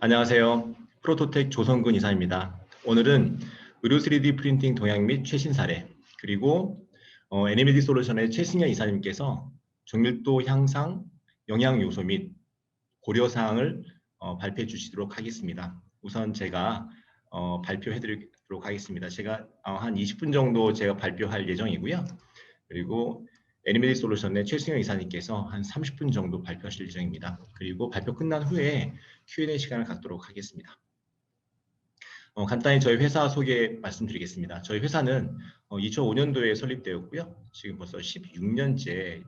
안녕하세요. 프로토텍 조성근 이사입니다. 오늘은 의료 3D 프린팅 동향 및 최신 사례, 그리고 애니메디 솔루션의 최승현 이사님께서 정밀도 향상, 영양 요소 및 고려사항을 발표해 주시도록 하겠습니다. 우선 제가 발표해 드리도록 하겠습니다. 제가 한 20분 정도 제가 발표할 예정이고요. 그리고 애니메디 솔루션의 최승현 이사님께서 한 30분 정도 발표하실 예정입니다. 그리고 발표 끝난 후에 Q&A 시간을 갖도록 하겠습니다. 간단히 저희 회사 소개 말씀드리겠습니다. 저희 회사는 2005년도에 설립되었고요. 지금 벌써 16년째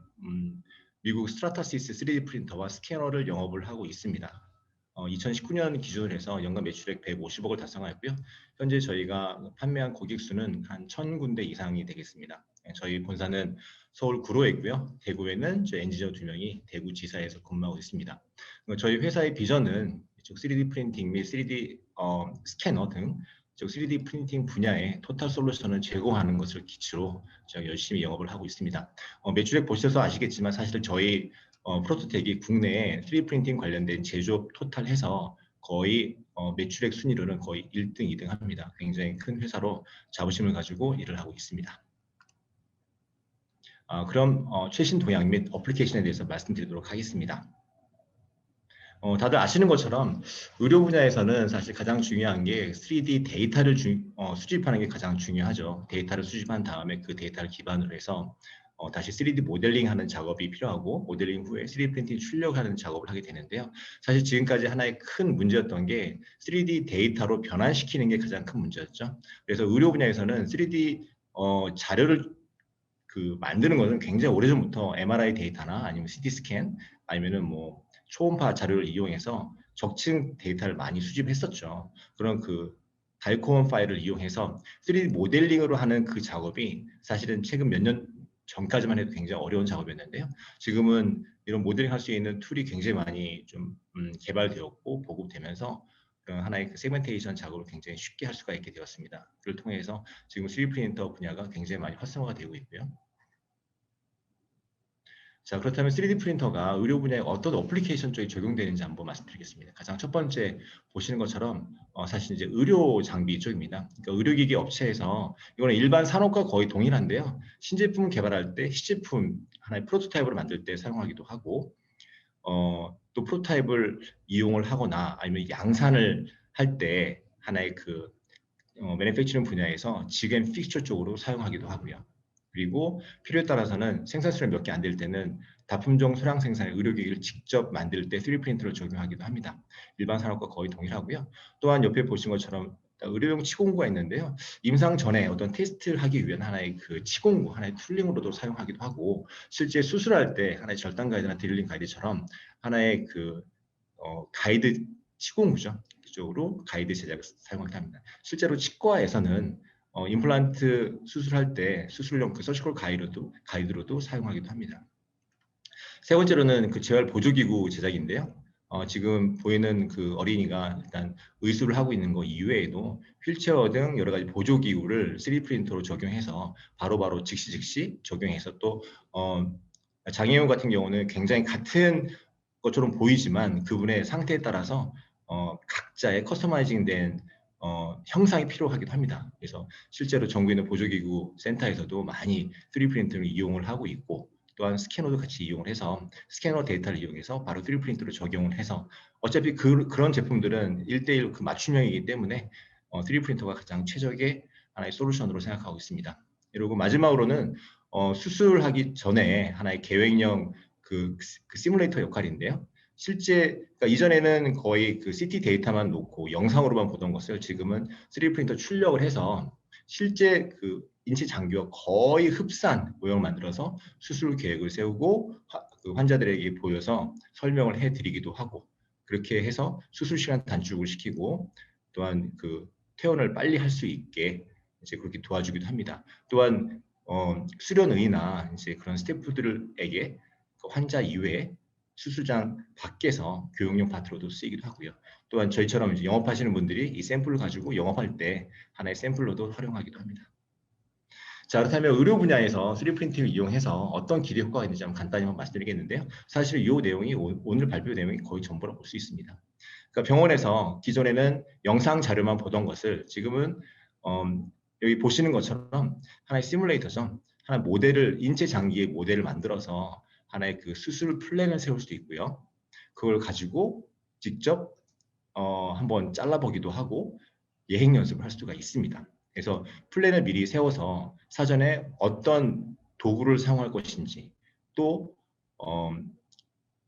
미국 스트라타시스 3D 프린터와 스캐너를 영업을 하고 있습니다. 2019년 기준으로 해서 연간 매출액 150억을 달성하였고요. 현재 저희가 판매한 고객 수는 한 1000군데 이상이 되겠습니다. 저희 본사는 서울 구로에 있고요. 대구에는 저희 엔지니어 2명이 대구지사에서 근무하고 있습니다. 저희 회사의 비전은 이쪽 3D 프린팅 및 3D 스캐너 등 3D 프린팅 분야의 토탈 솔루션을 제공하는 것을 기초로 제가 열심히 영업을 하고 있습니다. 매출액 보셔서 아시겠지만 사실 저희 프로토텍이 국내에 3D 프린팅 관련된 제조업 토탈 해서 거의 매출액 순위로는 거의 1등, 2등 합니다. 굉장히 큰 회사로 자부심을 가지고 일을 하고 있습니다. 그럼 최신 동향 및 어플리케이션에 대해서 말씀드리도록 하겠습니다. 다들 아시는 것처럼 의료 분야에서는 사실 가장 중요한 게 3D 데이터를 수집하는 게 가장 중요하죠. 데이터를 수집한 다음에 그 데이터를 기반으로 해서 다시 3D 모델링하는 작업이 필요하고 모델링 후에 3D 프린팅 출력하는 작업을 하게 되는데요. 사실 지금까지 하나의 큰 문제였던 게 3D 데이터로 변환시키는 게 가장 큰 문제였죠. 그래서 의료 분야에서는 3D 자료를 만드는 것은 굉장히 오래전부터 MRI 데이터나 아니면 CT 스캔 아니면은 뭐 초음파 자료를 이용해서 적층 데이터를 많이 수집했었죠. 그런 달콤한 파일을 이용해서 3D 모델링으로 하는 그 작업이 사실은 최근 몇 년 전까지만 해도 굉장히 어려운 작업이었는데요. 지금은 이런 모델링 할 수 있는 툴이 굉장히 많이 좀 개발되었고 보급되면서 그런 하나의 세그멘테이션 작업을 굉장히 쉽게 할 수가 있게 되었습니다. 그를 통해서 지금 3D 프린터 분야가 굉장히 많이 활성화가 되고 있고요. 자, 그렇다면 3D 프린터가 의료 분야에 어떤 어플리케이션 쪽에 적용되는지 한번 말씀드리겠습니다. 가장 첫 번째 보시는 것처럼 사실 이제 의료 장비 쪽입니다. 그러니까 의료기기 업체에서 이거는 일반 산업과 거의 동일한데요. 신제품 개발할 때 시제품 하나의 프로토타입으로 만들 때 사용하기도 하고 또 프로토타입을 이용을 하거나 아니면 양산을 할 때 하나의 매니팩처링 분야에서 지겐 픽처 쪽으로 사용하기도 하고요. 그리고 필요에 따라서는 생산 수량이 몇 개 안 될 때는 다품종 소량 생산의 의료기기를 직접 만들 때 3D 프린터를 적용하기도 합니다. 일반 산업과 거의 동일하고요. 또한 옆에 보신 것처럼 의료용 치공구가 있는데요. 임상 전에 어떤 테스트를 하기 위한 하나의 치공구, 하나의 툴링으로도 사용하기도 하고 실제 수술할 때 하나의 절단 가이드나 드릴링 가이드처럼 하나의 가이드 치공구죠. 그쪽으로 가이드 제작을 사용하기도 합니다. 실제로 치과에서는 임플란트 수술할 때 수술용 서지컬 가이드로도 사용하기도 합니다. 세 번째로는 재활 보조기구 제작인데요. 지금 보이는 어린이가 일단 의술을 하고 있는 거 이외에도 휠체어 등 여러 가지 보조기구를 3D 프린터로 적용해서 바로바로 즉시 적용해서 또 장애우 같은 경우는 굉장히 같은 것처럼 보이지만 그분의 상태에 따라서 각자의 커스터마이징된 형상이 필요하기도 합니다. 그래서 실제로 전국에 있는 보조기구 센터에서도 많이 3D 프린터를 이용을 하고 있고 또한 스캐너도 같이 이용을 해서 스캐너 데이터를 이용해서 바로 3D 프린터로 적용을 해서 어차피 그런 제품들은 1:1 맞춤형이기 때문에 3D 프린터가 가장 최적의 하나의 솔루션으로 생각하고 있습니다. 그리고 마지막으로는 수술하기 전에 하나의 계획형 시뮬레이터 역할인데요. 그러니까 이전에는 거의 CT 데이터만 놓고 영상으로만 보던 것을 지금은 3D 프린터 출력을 해서 실제 인체 장기와 거의 흡사한 모형을 만들어서 수술 계획을 세우고 환자들에게 보여서 설명을 해드리기도 하고 그렇게 해서 수술 시간 단축을 시키고 또한 퇴원을 빨리 할 수 있게 이제 그렇게 도와주기도 합니다. 또한 수련의나 이제 그런 스태프들에게 환자 이외에 수술장 밖에서 교육용 파트로도 쓰이기도 하고요. 또한 저희처럼 이제 영업하시는 분들이 이 샘플을 가지고 영업할 때 하나의 샘플로도 활용하기도 합니다. 자, 그렇다면 의료 분야에서 3D 프린팅을 이용해서 어떤 기대 효과가 있는지 한번 간단히 한번 말씀드리겠는데요. 사실 이 내용이 오늘 발표 내용이 거의 전부라고 볼 수 있습니다. 그러니까 병원에서 기존에는 영상 자료만 보던 것을 지금은 여기 보시는 것처럼 하나의 시뮬레이터죠. 하나의 모델을 인체 장기의 모델을 만들어서 하나의 그 수술 플랜을 세울 수도 있고요. 그걸 가지고 직접 한번 잘라보기도 하고 예행 연습을 할 수가 있습니다. 그래서 플랜을 미리 세워서 사전에 어떤 도구를 사용할 것인지 또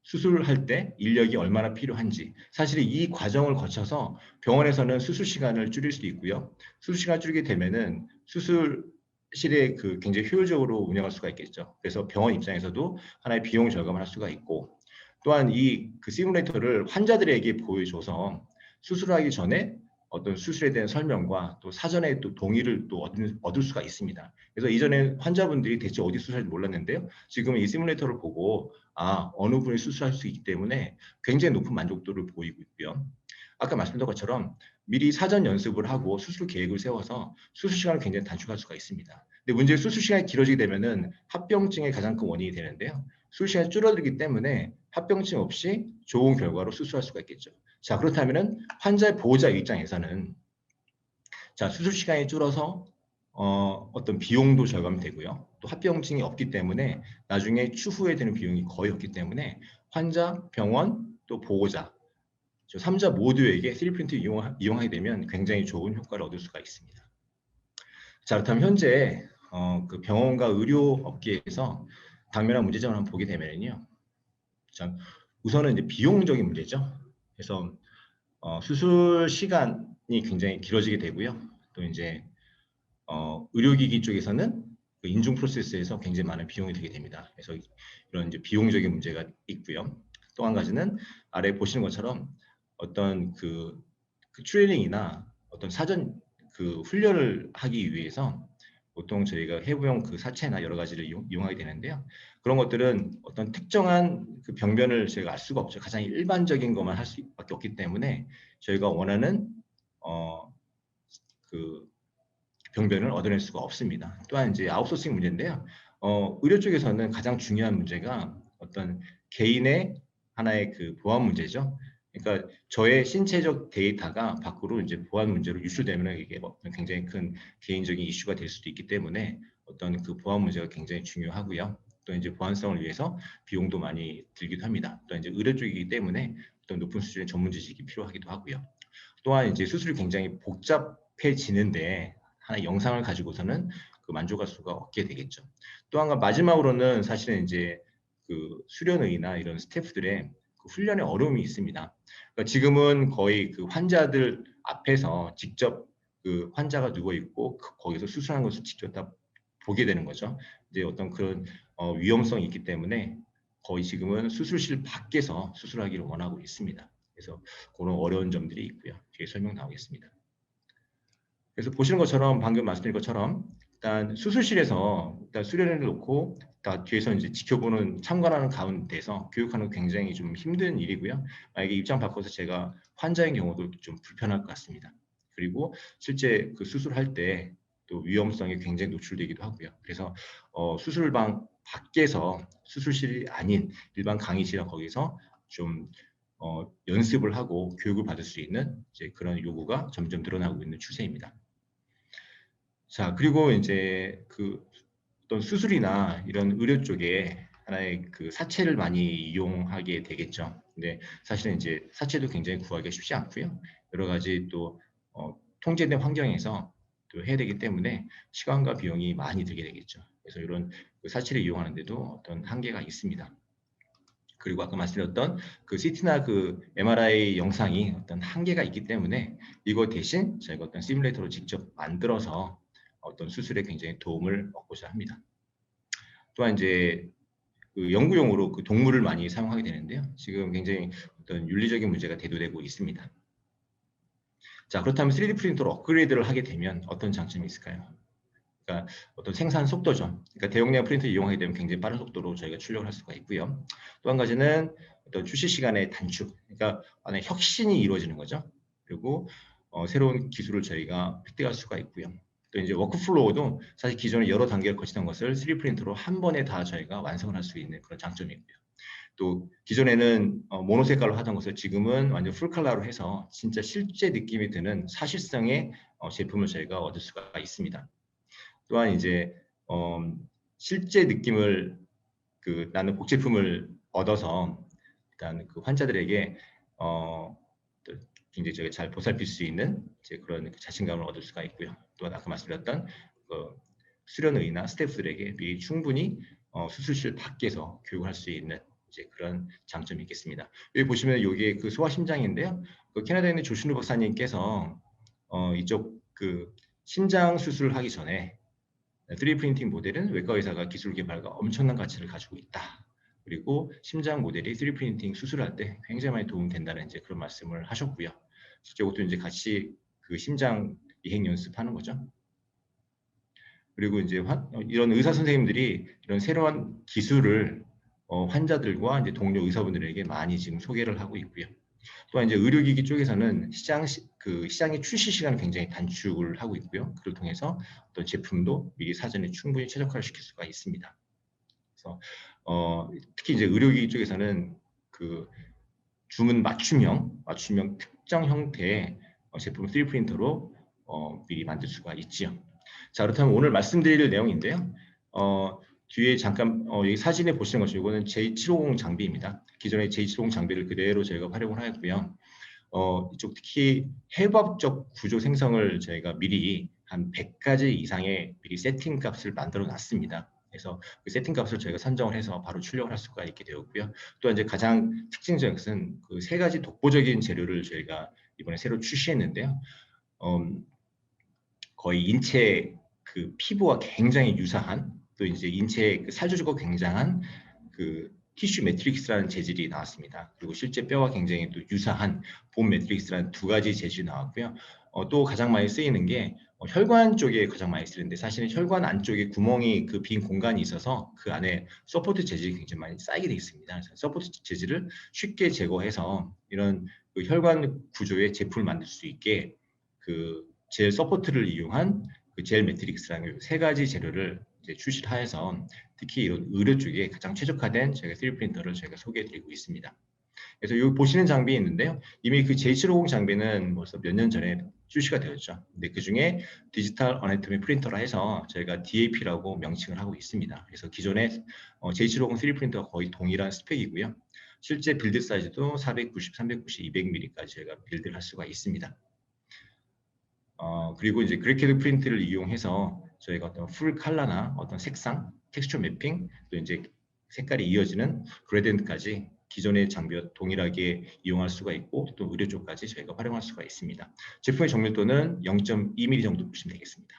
수술할 때 인력이 얼마나 필요한지 사실 이 과정을 거쳐서 병원에서는 수술 시간을 줄일 수도 있고요. 수술 시간을 줄이게 되면은 수술실에 그 굉장히 효율적으로 운영할 수가 있겠죠. 그래서 병원 입장에서도 하나의 비용 절감을 할 수가 있고 또한 이 그 시뮬레이터를 환자들에게 보여줘서 수술하기 전에 어떤 수술에 대한 설명과 또 사전에 또 동의를 또 얻을 수가 있습니다. 그래서 이전에 환자분들이 대체 어디 수술할지 몰랐는데요. 지금은 이 시뮬레이터를 보고 어느 분이 수술할 수 있기 때문에 굉장히 높은 만족도를 보이고 있고요. 아까 말씀드린 것처럼 미리 사전 연습을 하고 수술 계획을 세워서 수술 시간을 굉장히 단축할 수가 있습니다. 근데 문제는 수술 시간이 길어지게 되면은 합병증의 가장 큰 원인이 되는데요. 수술 시간이 줄어들기 때문에 합병증 없이 좋은 결과로 수술할 수가 있겠죠. 자, 그렇다면은 환자의 보호자 입장에서는 자, 수술 시간이 줄어서 어떤 비용도 절감이 되고요. 또 합병증이 없기 때문에 나중에 추후에 드는 비용이 거의 없기 때문에 환자, 병원, 또 보호자, 3자 모두에게 3D 프린트 이용하게 되면 굉장히 좋은 효과를 얻을 수가 있습니다. 자, 그렇다면 현재 그 병원과 의료 업계에서 당면한 문제점을 한번 보게 되면요. 자, 우선은 이제 비용적인 문제죠. 그래서 수술 시간이 굉장히 길어지게 되고요. 또 이제 의료기기 쪽에서는 그 인중 프로세스에서 굉장히 많은 비용이 들게 됩니다. 그래서 이런 이제 비용적인 문제가 있고요. 또 한 가지는 아래 보시는 것처럼 어떤 그 트레이닝이나 어떤 사전 그 훈련을 하기 위해서 보통 저희가 해부용 그 사체나 여러 가지를 이용하게 되는데요. 그런 것들은 어떤 특정한 그 병변을 저희가 알 수가 없죠. 가장 일반적인 것만 할 수밖에 없기 때문에 저희가 원하는 그 병변을 얻어낼 수가 없습니다. 또한 이제 아웃소싱 문제인데요. 의료 쪽에서는 가장 중요한 문제가 어떤 개인의 하나의 그 보안 문제죠. 그러니까 저의 신체적 데이터가 밖으로 이제 보안 문제로 유출되면 이게 굉장히 큰 개인적인 이슈가 될 수도 있기 때문에 어떤 그 보안 문제가 굉장히 중요하고요. 또 이제 보안성을 위해서 비용도 많이 들기도 합니다. 또 이제 의료 쪽이기 때문에 어떤 높은 수준의 전문 지식이 필요하기도 하고요. 또한 이제 수술이 굉장히 복잡해지는데 하나의 영상을 가지고서는 그 만족할 수가 없게 되겠죠. 또 한 가지 마지막으로는 사실은 이제 그 수련의나 이런 스태프들의 그 훈련에 어려움이 있습니다. 그러니까 지금은 거의 그 환자들 앞에서 직접 그 환자가 누워 있고 거기서 수술하는 것을 직접 다 보게 되는 거죠. 이제 어떤 그런 위험성이 있기 때문에 거의 지금은 수술실 밖에서 수술하기를 원하고 있습니다. 그래서 그런 어려운 점들이 있고요. 뒤에 설명 나오겠습니다. 그래서 보시는 것처럼 방금 말씀드린 것처럼 일단 수술실에서 일단 수련을 놓고 뒤에서 이제 지켜보는 참관하는 가운데서 교육하는 굉장히 좀 힘든 일이고요. 만약에 입장 바꿔서 제가 환자인 경우도 좀 불편할 것 같습니다. 그리고 실제 그 수술할 때 또 위험성이 굉장히 노출되기도 하고요. 그래서 수술방 밖에서 수술실이 아닌 일반 강의실이나 거기서 좀 연습을 하고 교육을 받을 수 있는 이제 그런 요구가 점점 늘어나고 있는 추세입니다. 자, 그리고 이제 그 어떤 수술이나 이런 의료 쪽에 하나의 그 사체를 많이 이용하게 되겠죠. 근데 사실은 이제 사체도 굉장히 구하기가 쉽지 않고요. 여러 가지 또 통제된 환경에서 또 해야 되기 때문에 시간과 비용이 많이 들게 되겠죠. 그래서 이런 그 사체를 이용하는데도 어떤 한계가 있습니다. 그리고 아까 말씀드렸던 그 CT나 그 MRI 영상이 어떤 한계가 있기 때문에 이거 대신 저희가 어떤 시뮬레이터로 직접 만들어서 어떤 수술에 굉장히 도움을 얻고자 합니다. 또한 이제 그 연구용으로 그 동물을 많이 사용하게 되는데요. 지금 굉장히 어떤 윤리적인 문제가 대두되고 있습니다. 자, 그렇다면 3D 프린터로 업그레이드를 하게 되면 어떤 장점이 있을까요? 그러니까 어떤 생산 속도죠. 그러니까 대용량 프린터 이용하게 되면 굉장히 빠른 속도로 저희가 출력을 할 수가 있고요. 또 한 가지는 어떤 출시 시간의 단축, 그러니까 안에 혁신이 이루어지는 거죠. 그리고 새로운 기술을 저희가 획득할 수가 있고요. 또 이제 워크플로우도 사실 기존에 여러 단계를 거치던 것을 3D 프린터로 한 번에 다 저희가 완성을 할 수 있는 그런 장점이 있고요. 또 기존에는 모노색깔로 하던 것을 지금은 완전 풀컬러로 해서 진짜 실제 느낌이 드는 사실성의 제품을 저희가 얻을 수가 있습니다. 또한 이제 실제 느낌을 나는 복제품을 얻어서 일단 그 환자들에게 또 굉장히 저희가 잘 보살필 수 있는 이제 그런 자신감을 얻을 수가 있고요. 또한 아까 말씀드렸던 그 수련의나 스태프들에게 미리 충분히 수술실 밖에서 교육할 수 있는 이제 그런 장점이 있겠습니다. 여기 보시면 이게 그 소아심장인데요. 그 캐나다에 있는 조신우 박사님께서 이쪽 그 심장 수술을 하기 전에 3D 프린팅 모델은 외과 의사가 기술 개발과 엄청난 가치를 가지고 있다. 그리고 심장 모델이 3D 프린팅 수술할 때 굉장히 많이 도움된다는 이제 그런 말씀을 하셨고요. 실제 이것도 이제 같이 그 심장 이행 연습하는 거죠. 그리고 이제 이런 의사 선생님들이 이런 새로운 기술을 환자들과 이제 동료 의사분들에게 많이 지금 소개를 하고 있고요. 또한 이제 의료기기 쪽에서는 시장의 출시 시간을 굉장히 단축을 하고 있고요. 그를 통해서 어떤 제품도 미리 사전에 충분히 최적화를 시킬 수가 있습니다. 그래서 특히 이제 의료기기 쪽에서는 그 주문 맞춤형 특정 형태의 제품을 3D 프린터로 미리 만들 수가 있지요. 자, 그렇다면 오늘 말씀드릴 내용인데요. 뒤에 잠깐 여기 사진에 보시는 것이 이거는 J750 장비입니다. 기존의 J750 장비를 그대로 저희가 활용을 하였고요. 이쪽 특히 해부학적 구조 생성을 저희가 미리 한 100가지 이상의 미리 세팅 값을 만들어 놨습니다. 그래서 그 세팅 값을 저희가 선정을 해서 바로 출력을 할 수가 있게 되었고요. 또 이제 가장 특징적인 것은 그 3가지 독보적인 재료를 저희가 이번에 새로 출시했는데요. 거의 인체 그 피부와 굉장히 유사한, 또 이제 인체의 그 살조직과 굉장한 그 티슈 매트릭스라는 재질이 나왔습니다. 그리고 실제 뼈와 굉장히 또 유사한 본 매트릭스라는 2가지 재질이 나왔고요. 또 가장 많이 쓰이는 게 혈관 쪽에 가장 많이 쓰이는데, 사실은 혈관 안쪽에 구멍이 그 빈 공간이 있어서 그 안에 서포트 재질이 굉장히 많이 쌓이게 되어 있습니다. 그래서 서포트 재질을 쉽게 제거해서 이런 그 혈관 구조의 제품을 만들 수 있게 그 젤 서포트를 이용한 그 젤 매트릭스라는 3가지 재료를 이제 출시를 하여서 특히 이런 의료 쪽에 가장 최적화된 저희가 3D 프린터를 저희가 소개해드리고 있습니다. 그래서 여기 보시는 장비 있는데요. 이미 그 J750 장비는 벌써 몇 년 전에 출시가 되었죠. 근데 그 중에 디지털 어네토미 프린터라 해서 저희가 DAP라고 명칭을 하고 있습니다. 그래서 기존의 J750 3D 프린터와 거의 동일한 스펙이고요. 실제 빌드 사이즈도 490, 390, 200mm까지 저희가 빌드를 할 수가 있습니다. 그리고 이제 그래픽 프린트를 이용해서 저희가 어떤 풀 컬러나 어떤 색상, 텍스처 매핑, 또 이제 색깔이 이어지는 그레디언트까지 기존의 장비와 동일하게 이용할 수가 있고, 또 의료 쪽까지 저희가 활용할 수가 있습니다. 제품의 정밀도는 0.2mm 정도 보시면 되겠습니다.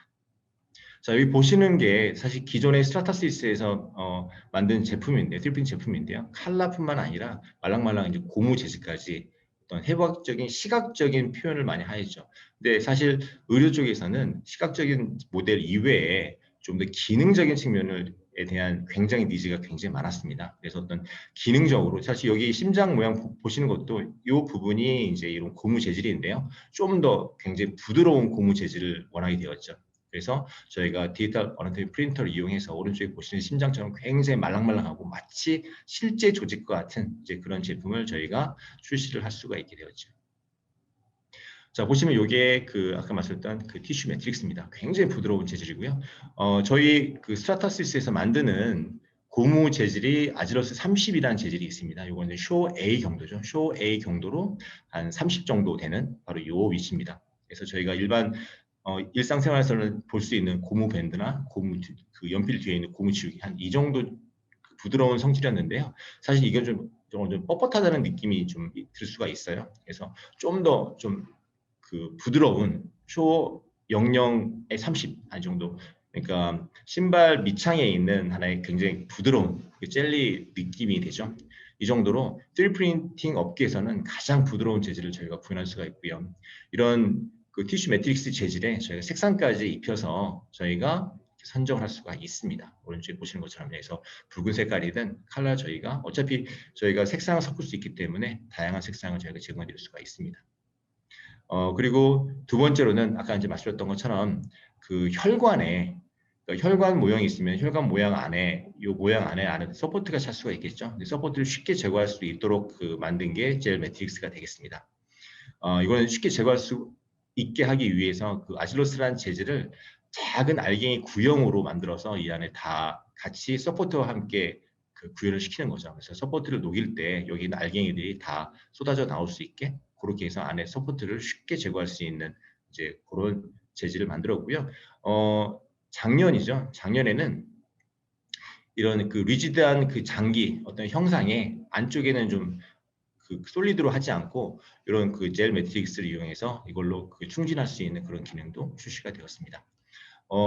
자, 여기 보시는 게 사실 기존의 스트라타시스에서 만든 제품인데, 3D 제품인데요. 컬러뿐만 아니라 말랑말랑 이제 고무 재질까지 어떤 해부학적인 시각적인 표현을 많이 하죠. 근데 사실 의료 쪽에서는 시각적인 모델 이외에 좀 더 기능적인 측면에 대한 굉장히 니즈가 굉장히 많았습니다. 그래서 어떤 기능적으로 사실 여기 심장 모양 보시는 것도 이 부분이 이제 이런 고무 재질인데요. 좀 더 굉장히 부드러운 고무 재질을 원하게 되었죠. 그래서 저희가 디지털 어너토미 프린터를 이용해서 오른쪽에 보시는 심장처럼 굉장히 말랑말랑하고 마치 실제 조직과 같은 이제 그런 제품을 저희가 출시를 할 수가 있게 되었죠. 자, 보시면 이게 그 아까 말씀드렸던 그 티슈 매트릭스입니다. 굉장히 부드러운 재질이고요. 저희 그 스트라타시스에서 만드는 고무 재질이 아지러스 30이라는 재질이 있습니다. 이거는 쇼 A 경도죠. 쇼 A 경도로 한 30 정도 되는 바로 이 위치입니다. 그래서 저희가 일상생활에서는 볼 수 있는 고무 밴드나 고무 그 연필 뒤에 있는 고무 지우개 한 이 정도 부드러운 성질이었는데요. 사실 이건 좀 뻣뻣하다는 느낌이 좀 들 수가 있어요. 그래서 좀 더 좀 그 부드러운 쇼 00의 30 한 정도. 그러니까 신발 밑창에 있는 하나의 굉장히 부드러운 젤리 느낌이 되죠. 이 정도로 3D 프린팅 업계에서는 가장 부드러운 재질을 저희가 구현할 수가 있고요. 이런 그 티슈 매트릭스 재질에 저희가 색상까지 입혀서 저희가 선정을 할 수가 있습니다. 오른쪽에 보시는 것처럼. 그래서 붉은 색깔이든 컬러 저희가 어차피 저희가 색상을 섞을 수 있기 때문에 다양한 색상을 저희가 제공해 드릴 수가 있습니다. 그리고 두 번째로는 아까 이제 말씀드렸던 것처럼 그 혈관에 그러니까 혈관 모양이 있으면 혈관 모양 안에 이 모양 안에 서포트가 찰 수가 있겠죠. 근데 서포트를 쉽게 제거할 수 있도록 그 만든 게 젤 매트릭스가 되겠습니다. 이거는 쉽게 제거할 수 있게 하기 위해서 그 아질로스라는 재질을 작은 알갱이 구형으로 만들어서 이 안에 다 같이 서포트와 함께 그 구현을 시키는 거죠. 그래서 서포트를 녹일 때 여기 있는 알갱이들이 다 쏟아져 나올 수 있게 그렇게 해서 안에 서포트를 쉽게 제거할 수 있는 이제 그런 재질을 만들었고요. 작년이죠. 작년에는 이런 그 리지드한 그 장기 어떤 형상에 안쪽에는 좀 그 솔리드로 하지 않고 이런 그 젤 매트릭스를 이용해서 이걸로 그 충진할 수 있는 그런 기능도 출시가 되었습니다.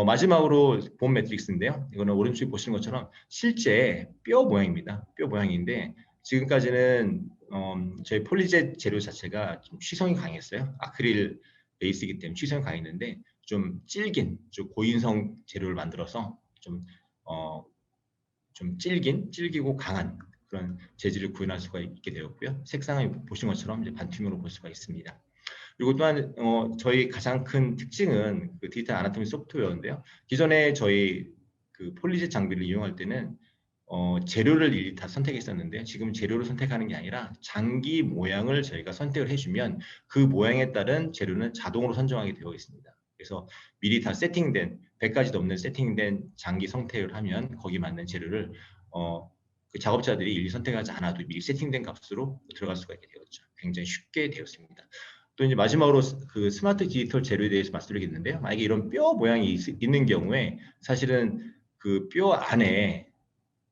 마지막으로 본 매트릭스인데요. 이거는 오른쪽에 보시는 것처럼 실제 뼈 모양입니다. 뼈 모양인데 지금까지는 저희 폴리젯 재료 자체가 좀 취성이 강했어요. 아크릴 베이스이기 때문에 취성이 강했는데 좀 질긴, 좀 고인성 재료를 만들어서 어, 좀 질기고 강한 그런 재질을 구현할 수가 있게 되었고요. 색상을 보신 것처럼 이제 반투명으로 볼 수가 있습니다. 그리고 또한 저희 가장 큰 특징은 그 디지털 아나토미 소프트웨어인데요. 기존에 저희 그 폴리젯 장비를 이용할 때는 재료를 일일이 다 선택했었는데 지금 재료를 선택하는 게 아니라 장기 모양을 저희가 선택을 해주면 그 모양에 따른 재료는 자동으로 선정하게 되어 있습니다. 그래서 미리 다 세팅된 100가지 넘는 세팅된 장기 선택을 하면 거기 맞는 재료를 그 작업자들이 일일이 선택하지 않아도 미리 세팅된 값으로 들어갈 수가 있게 되었죠. 굉장히 쉽게 되었습니다. 또 이제 마지막으로 그 스마트 디지털 재료에 대해서 말씀드리겠는데요. 만약에 이런 뼈 모양이 있는 경우에 사실은 그 뼈 안에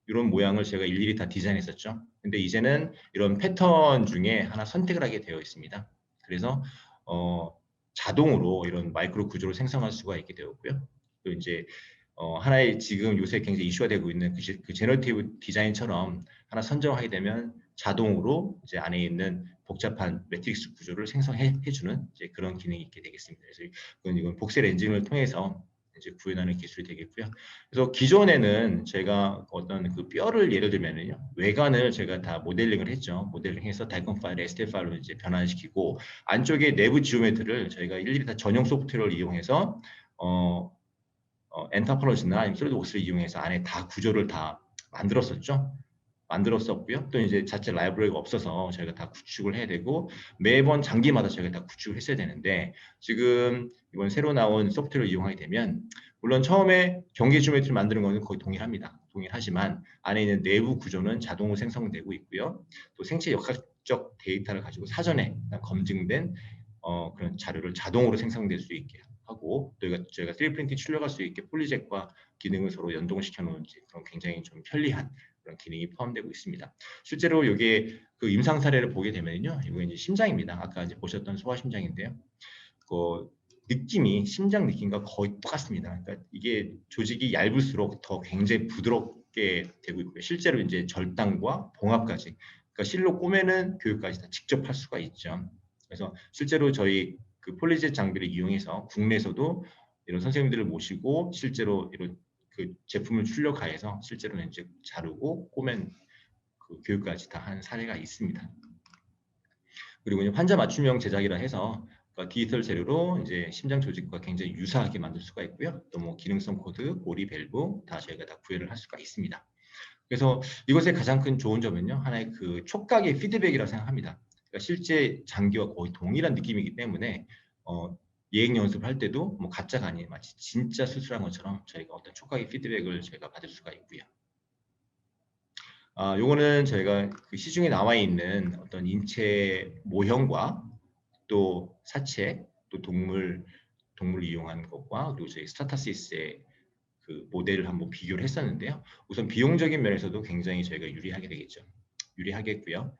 이런 모양을 제가 일일이 다 디자인했었죠. 근데 이제는 이런 패턴 중에 하나 선택을 하게 되어 있습니다. 그래서 자동으로 이런 마이크로 구조를 생성할 수가 있게 되었고요. 또 이제 하나의 지금 요새 굉장히 이슈가 되고 있는 그 제너티브 디자인처럼 하나 선정하게 되면 자동으로 이제 안에 있는 복잡한 매트릭스 구조를 생성해주는 이제 그런 기능이 있게 되겠습니다. 그래서 이건 복셀 엔진을 통해서 이제 구현하는 기술이 되겠고요. 그래서 기존에는 제가 어떤 그 뼈를 예를 들면은요, 외관을 제가 다 모델링을 했죠. 모델링해서 달콤 파일, STL 파일로 이제 변환시키고 안쪽에 내부 지오메트리를 저희가 일일이 다 전용 소프트웨어를 이용해서 엔터프라이즈나 아니면 솔리드웍스를 이용해서 안에 다 구조를 다 만들었었죠. 만들었었고요. 또 이제 자체 라이브러리가 없어서 저희가 다 구축을 해야 되고 매번 장기마다 저희가 다 구축을 했어야 되는데 지금 이번 새로 나온 소프트웨어를 이용하게 되면 물론 처음에 경계 지오메트리 만드는 거는 거의 동일합니다. 동일하지만 안에 있는 내부 구조는 자동으로 생성되고 있고요. 또 생체 역학적 데이터를 가지고 사전에 검증된 그런 자료를 자동으로 생성될 수 있게 하고 또 저희가 3D 프린팅 출력할 수 있게 폴리젯과 기능을 서로 연동시켜 놓은 그런 굉장히 좀 편리한 그런 기능이 포함되고 있습니다. 실제로 이게 그 임상 사례를 보게 되면요, 이거 이제 심장입니다. 아까 이제 보셨던 소아 심장인데요. 그 느낌이 심장 느낌과 거의 똑같습니다. 그러니까 이게 조직이 얇을수록 더 굉장히 부드럽게 되고 있고요. 실제로 이제 절단과 봉합까지, 그러니까 실로 꼬매는 교육까지 다 직접 할 수가 있죠. 그래서 실제로 저희 그 폴리젯 장비를 이용해서 국내에서도 이런 선생님들을 모시고 실제로 이런 그 제품을 출력하여서 실제로는 이제 자르고 꼬맨 그 교육까지 다 한 사례가 있습니다. 그리고 이제 환자 맞춤형 제작이라 해서 그러니까 디지털 재료로 이제 심장 조직과 굉장히 유사하게 만들 수가 있고요. 또 뭐 기능성 코드, 고리 밸브 다 저희가 다 구현을 할 수가 있습니다. 그래서 이것의 가장 큰 좋은 점은요, 하나의 그 촉각의 피드백이라고 생각합니다. 그러니까 실제 장기와 거의 동일한 느낌이기 때문에 예행 연습할 때도 뭐 가짜가 아닌 마치 진짜 수술한 것처럼 저희가 어떤 촉각의 피드백을 저희가 받을 수가 있고요. 요거는 저희가 그 시중에 나와 있는 어떤 인체 모형과 또 사체, 또 동물 이용한 것과 그리고 저희 스타타시스의 그 모델을 한번 비교를 했었는데요. 우선 비용적인 면에서도 굉장히 저희가 유리하게 되겠죠. 유리하겠고요.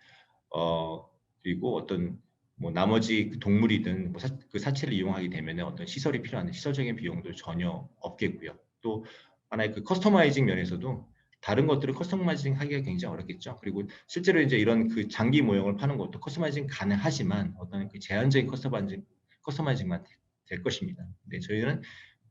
그리고 어떤 뭐 나머지 그 동물이든 뭐 그 사체를 이용하게 되면 어떤 시설이 필요한 시설적인 비용도 전혀 없겠고요. 또 하나의 그 커스터마이징 면에서도 다른 것들을 커스터마이징 하기가 굉장히 어렵겠죠. 그리고 실제로 이제 이런 그 장기 모형을 파는 것도 커스터마이징 가능하지만 어떤 그 제한적인 커스터마이징만 될 것입니다. 근데 저희는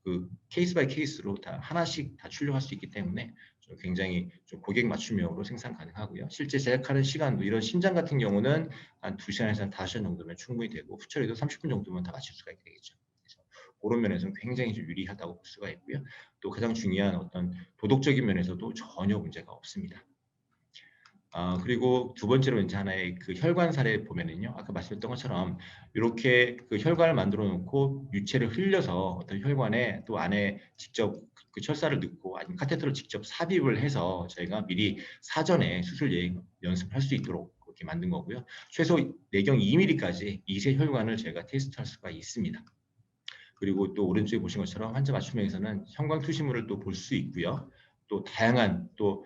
그 케이스 바이 케이스로 다 하나씩 다 출력할 수 있기 때문에 좀 굉장히 좀 고객 맞춤형으로 생산 가능하고요. 실제 제작하는 시간도 이런 심장 같은 경우는 한 2시간에서 한 5시간 정도면 충분히 되고 후처리도 30분 정도면 다 마칠 수가 있게 되겠죠. 그래서 그런 면에서는 굉장히 좀 유리하다고 볼 수가 있고요. 또 가장 중요한 어떤 도덕적인 면에서도 전혀 문제가 없습니다. 그리고 두 번째로 이제 하나의 그 혈관 사례 보면은요. 아까 말씀드렸던 것처럼 이렇게 그 혈관을 만들어 놓고 유체를 흘려서 어떤 혈관에 또 안에 직접 그 철사를 넣고 아니면 카테터를 직접 삽입을 해서 저희가 미리 사전에 수술 연습할 수 있도록 그렇게 만든 거고요. 최소 내경 2mm까지 이세 혈관을 저희가 테스트할 수가 있습니다. 그리고 또 오른쪽에 보신 것처럼 환자 맞춤형에서는 형광 투시물을 또 볼 수 있고요. 또 다양한 또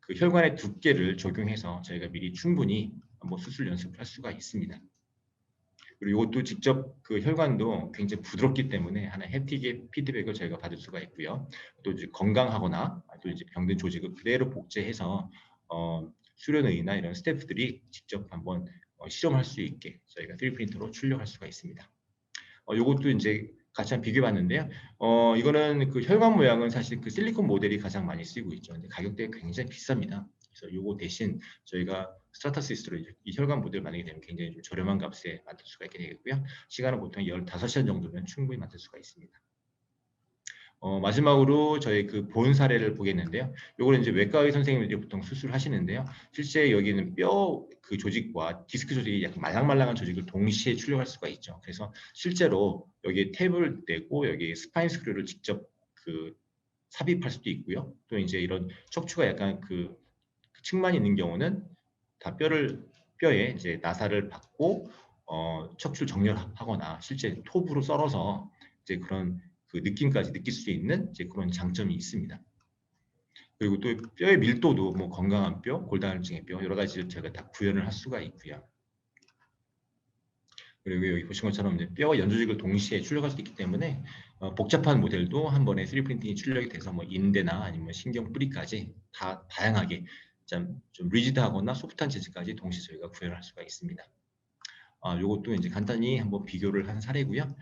그 혈관의 두께를 적용해서 저희가 미리 충분히 한번 수술 연습을 할 수가 있습니다. 그리고 이것도 직접 그 혈관도 굉장히 부드럽기 때문에 하나 햅틱의 피드백을 저희가 받을 수가 있고요. 또 이제 건강하거나 또 이제 병든 조직을 그대로 복제해서 수련의나 이런 스태프들이 직접 한번 실험할 수 있게 저희가 3D 프린터로 출력할 수가 있습니다. 요것도 이제 같이 한번 비교해 봤는데요. 이거는 그 혈관 모양은 사실 그 실리콘 모델이 가장 많이 쓰이고 있죠. 근데 가격대가 굉장히 비쌉니다. 그래서 요거 대신 저희가 스트라타시스로 이 혈관 모델을 만들게 되면 굉장히 좀 저렴한 값에 만들 수가 있게 되겠고요. 시간은 보통 15시간 정도면 충분히 만들 수가 있습니다. 마지막으로 저희 그 본 사례를 보겠는데요. 요거는 이제 외과의 선생님들이 보통 수술하시는데요. 실제 여기는 뼈 그 조직과 디스크 조직이 약간 말랑말랑한 조직을 동시에 출력할 수가 있죠. 그래서 실제로 여기에 탭을 떼고 여기 스파인 스크류를 직접 그 삽입할 수도 있고요. 또 이제 이런 척추가 약간 그 측만이 있는 경우는 다 뼈에 이제 나사를 받고 척추를 정렬하거나 실제 톱으로 썰어서 이제 그런 그 느낌까지 느낄 수 있는 이제 그런 장점이 있습니다. 그리고 또 뼈의 밀도도 뭐 건강한 뼈, 골다공증의 뼈 여러 가지를 제가 다 구현을 할 수가 있고요. 그리고 여기 보신 것처럼 이제 뼈와 연조직을 동시에 출력할 수 있기 때문에 복잡한 모델도 한 번에 3D 프린팅이 출력이 돼서 뭐 인대나 아니면 신경 뿌리까지 다 다양하게 좀 리지드하거나 소프트한 재질까지 동시에 저희가 구현을 할 수가 있습니다. 요것도 이제 간단히 한번 비교를 한 사례고요.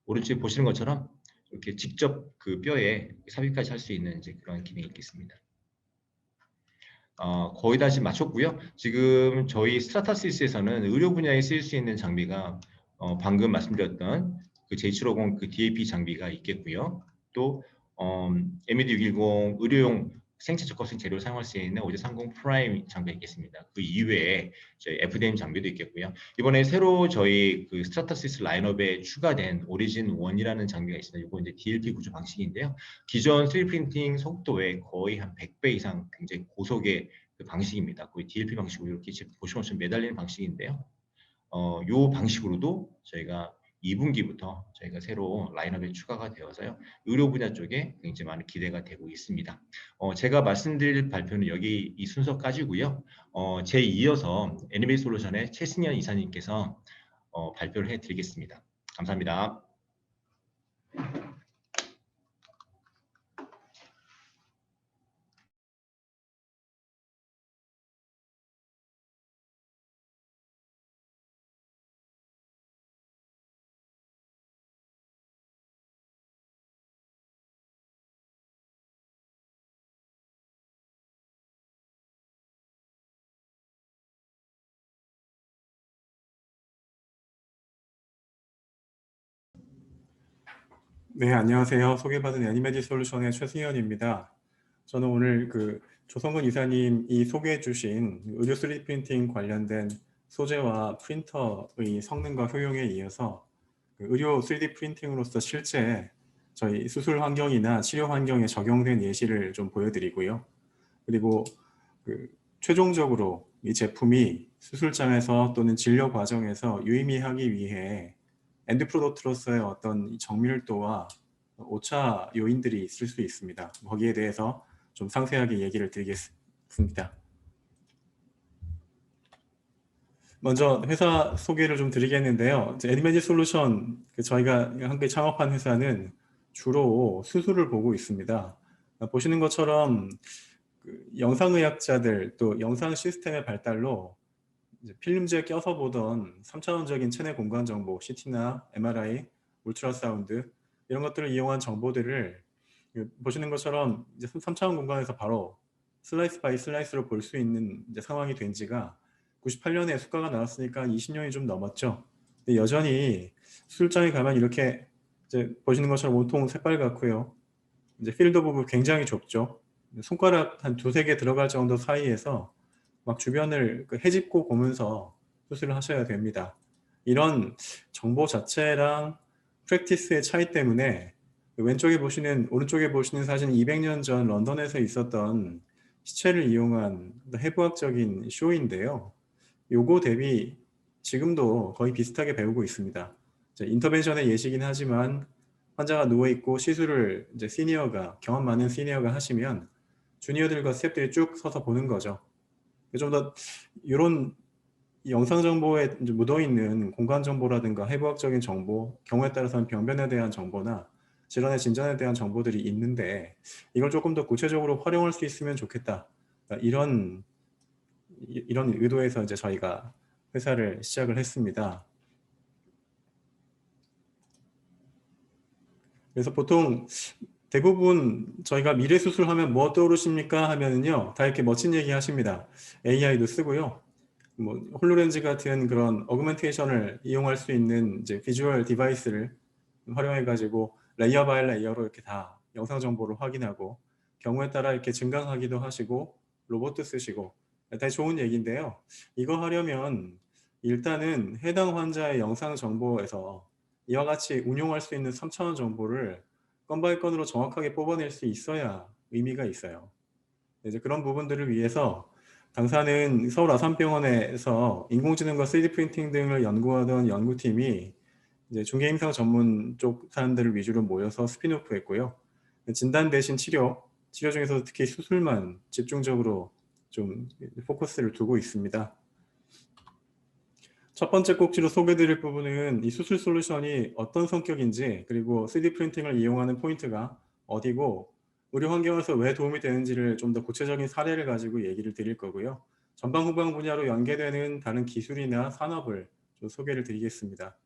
오른쪽에 보시는 것처럼 이렇게 직접 그 뼈에 삽입까지 할 수 있는 이제 그런 기능이 있겠습니다. 거의 다 지금 마쳤고요. 지금 저희 스트라타시스에서는 의료 분야에 쓰일 수 있는 장비가 방금 말씀드렸던 그 J750 그 DAP 장비가 있겠고요. 또 MED 610 의료용 생체 적합성 재료를 사용할 수 있는 5730 프라임 장비가 있겠습니다. 그 이외에 저희 FDM 장비도 있겠고요. 이번에 새로 저희 그 스트라타시스 라인업에 추가된 오리진 1이라는 장비가 있습니다. 이거 이제 DLP 구조 방식인데요. 기존 3D 프린팅 속도의 거의 한 100배 이상 굉장히 고속의 그 방식입니다. 거의 DLP 방식으로 이렇게 보시면 좀 매달리는 방식인데요. 요 방식으로도 저희가 2분기부터 저희가 새로 라인업에 추가가 되어서요. 의료 분야 쪽에 굉장히 많은 기대가 되고 있습니다. 제가 말씀드릴 발표는 여기 이 순서까지고요. 제 이어서 애니메이 솔루션의 최승현 이사님께서 발표를 해드리겠습니다. 감사합니다. 네, 안녕하세요. 소개받은 애니메디 솔루션의 최승현입니다. 저는 오늘 그 조성근 이사님이 소개해 주신 의료 3D 프린팅 관련된 소재와 프린터의 성능과 효용에 이어서 그 의료 3D 프린팅으로서 실제 저희 수술 환경이나 치료 환경에 적용된 예시를 좀 보여드리고요. 그리고 그 최종적으로 이 제품이 수술장에서 또는 진료 과정에서 유의미하기 위해 엔드 프로덕트로서의 어떤 정밀도와 오차 요인들이 있을 수 있습니다. 거기에 대해서 좀 상세하게 얘기를 드리겠습니다. 먼저 회사 소개를 좀 드리겠는데요. 애니메지 솔루션, 저희가 함께 창업한 회사는 주로 수술을 보고 있습니다. 보시는 것처럼 그 영상의학자들 또 영상 시스템의 발달로 이제 필름지에 껴서 보던 3차원적인 체내 공간 정보, CT나 MRI, 울트라사운드 이런 것들을 이용한 정보들을 보시는 것처럼 이제 3차원 공간에서 바로 슬라이스 바이 슬라이스로 볼 수 있는 이제 상황이 된 지가 98년에 수가가 나왔으니까 20년이 좀 넘었죠. 근데 여전히 수술장에 가면 이렇게 이제 보시는 것처럼 온통 새빨갛고요. 이제 필드 부분 굉장히 좁죠. 손가락 한 두세 개 들어갈 정도 사이에서 막 주변을 헤집고 보면서 수술을 하셔야 됩니다. 이런 정보 자체랑 프랙티스의 차이 때문에 오른쪽에 보시는 사진 200년 전 런던에서 있었던 시체를 이용한 해부학적인 쇼인데요. 요거 대비 지금도 거의 비슷하게 배우고 있습니다. 인터벤션의 예시긴 하지만 환자가 누워있고 시술을 이제 경험 많은 시니어가 하시면 주니어들과 스태프들이 쭉 서서 보는 거죠. 좀 더 이런 영상 정보에 이제 묻어있는 공간 정보라든가 해부학적인 정보, 경우에 따라서는 병변에 대한 정보나 질환의 진전에 대한 정보들이 있는데 이걸 조금 더 구체적으로 활용할 수 있으면 좋겠다. 이런 의도에서 이제 저희가 회사를 시작을 했습니다. 그래서 보통 대부분 저희가 미래 수술하면 뭐 떠오르십니까 하면은요, 다 이렇게 멋진 얘기 하십니다. AI도 쓰고요. 뭐 홀로렌즈 같은 그런 어그멘테이션을 이용할 수 있는 이제 비주얼 디바이스를 활용해 가지고 레이어 바이 레이어로 이렇게 다 영상 정보를 확인하고 경우에 따라 이렇게 증강하기도 하시고 로봇 쓰시고 대단히 좋은 얘기인데요. 이거 하려면 일단은 해당 환자의 영상 정보에서 이와 같이 운용할 수 있는 3차원 정보를 건 바이 건으로 정확하게 뽑아낼 수 있어야 의미가 있어요. 이제 그런 부분들을 위해서 당사는 서울 아산병원에서 인공지능과 3D 프린팅 등을 연구하던 연구팀이 이제 중개임상 전문 쪽 사람들을 위주로 모여서 스핀오프 했고요. 진단 대신 치료 중에서 특히 수술만 집중적으로 좀 포커스를 두고 있습니다. 첫 번째 꼭지로 소개드릴 부분은 이 수술 솔루션이 어떤 성격인지, 그리고 3D 프린팅을 이용하는 포인트가 어디고 의료 환경에서 왜 도움이 되는지를 좀 더 구체적인 사례를 가지고 얘기를 드릴 거고요. 전방 후방 분야로 연계되는 다른 기술이나 산업을 좀 소개를 드리겠습니다.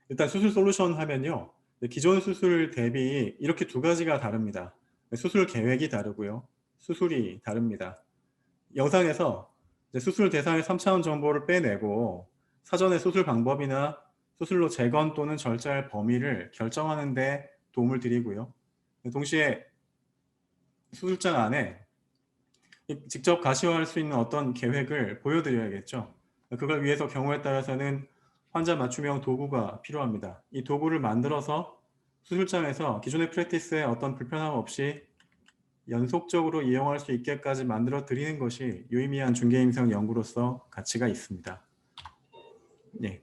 일단 수술 솔루션 하면요, 기존 수술 대비 이렇게 두 가지가 다릅니다. 수술 계획이 다르고요, 수술이 다릅니다. 영상에서 이제 수술 대상의 3차원 정보를 빼내고 사전에 수술 방법이나 수술로 재건 또는 절차의 범위를 결정하는 데 도움을 드리고요. 동시에 수술장 안에 직접 가시화할 수 있는 어떤 계획을 보여드려야겠죠. 그걸 위해서 경우에 따라서는 환자 맞춤형 도구가 필요합니다. 이 도구를 만들어서 수술장에서 기존의 프랙티스에 어떤 불편함 없이 연속적으로 이용할 수 있게까지 만들어 드리는 것이 유의미한 중개임상 연구로서 가치가 있습니다. 네.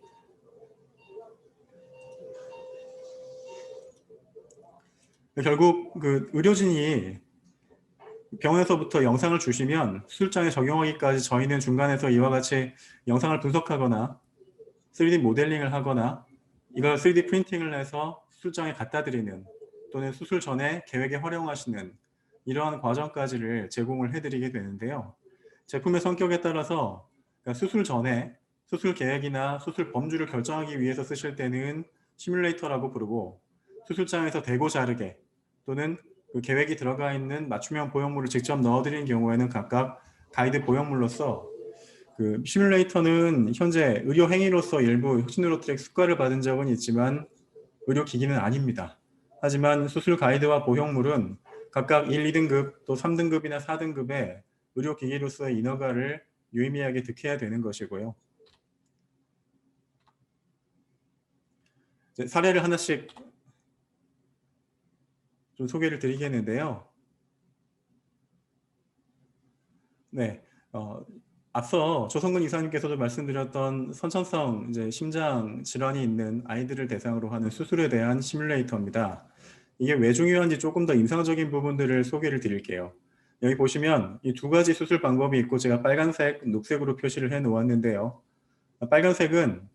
결국 그 의료진이 병원에서부터 영상을 주시면 수술장에 적용하기까지 저희는 중간에서 이와 같이 영상을 분석하거나 3D 모델링을 하거나 이걸 3D 프린팅을 해서 수술장에 갖다 드리는, 또는 수술 전에 계획에 활용하시는 이러한 과정까지를 제공을 해드리게 되는데요. 제품의 성격에 따라서 수술 전에 수술 계획이나 수술 범주를 결정하기 위해서 쓰실 때는 시뮬레이터라고 부르고, 수술장에서 대고 자르게 또는 그 계획이 들어가 있는 맞춤형 보형물을 직접 넣어드리는 경우에는 각각 가이드 보형물로서, 그 시뮬레이터는 현재 의료 행위로서 일부 혁신으로 트랙 수가를 받은 적은 있지만 의료기기는 아닙니다. 하지만 수술 가이드와 보형물은 각각 1, 2등급 또 3등급이나 4등급의 의료기기로서의 인허가를 유의미하게 득해야 되는 것이고요. 이제 사례를 하나씩 좀 소개를 드리겠는데요. 네, 앞서 조성근 이사님께서도 말씀드렸던 선천성 이제 심장 질환이 있는 아이들을 대상으로 하는 수술에 대한 시뮬레이터입니다. 이게 왜 중요한지 조금 더 임상적인 부분들을 소개를 드릴게요. 여기 보시면 이 두 가지 수술 방법이 있고 제가 빨간색, 녹색으로 표시를 해 놓았는데요. 빨간색은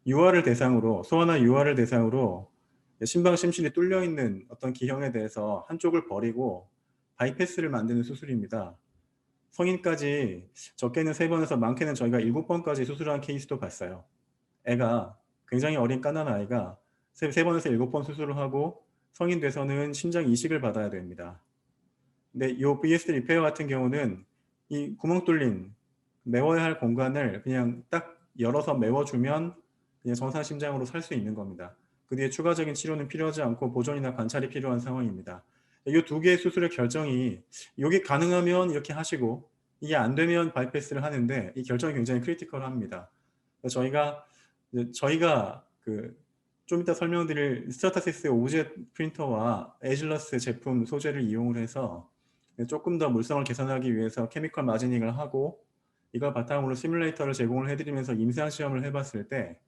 유아를 대상으로, 소아나 유아를 대상으로 심방 심실이 뚫려 있는 어떤 기형에 대해서 한쪽을 버리고 바이패스를 만드는 수술입니다. 성인까지 적게는 3번에서 많게는 저희가 7번까지 수술한 케이스도 봤어요. 애가, 굉장히 어린 까난 아이가 3번에서 7번 수술을 하고 성인 돼서는 심장 이식을 받아야 됩니다. 근데 이 BS 리페어 같은 경우는 이 구멍 뚫린, 메워야 할 공간을 그냥 딱 열어서 메워주면 그냥 정상 심장으로 살 수 있는 겁니다. 그 뒤에 추가적인 치료는 필요하지 않고 보존이나 관찰이 필요한 상황입니다. 이 두 개의 수술의 결정이 이게 가능하면 이렇게 하시고 이게 안 되면 바이패스를 하는데 이 결정이 굉장히 크리티컬합니다. 저희가 좀 이따 설명드릴 스트라타시스 오젯 프린터와 에질러스 제품 소재를 이용을 해서 조금 더 물성을 개선하기 위해서 케미컬 마지닝을 하고 이걸 바탕으로 시뮬레이터를 제공을 해드리면서 임상 시험을 해봤을 때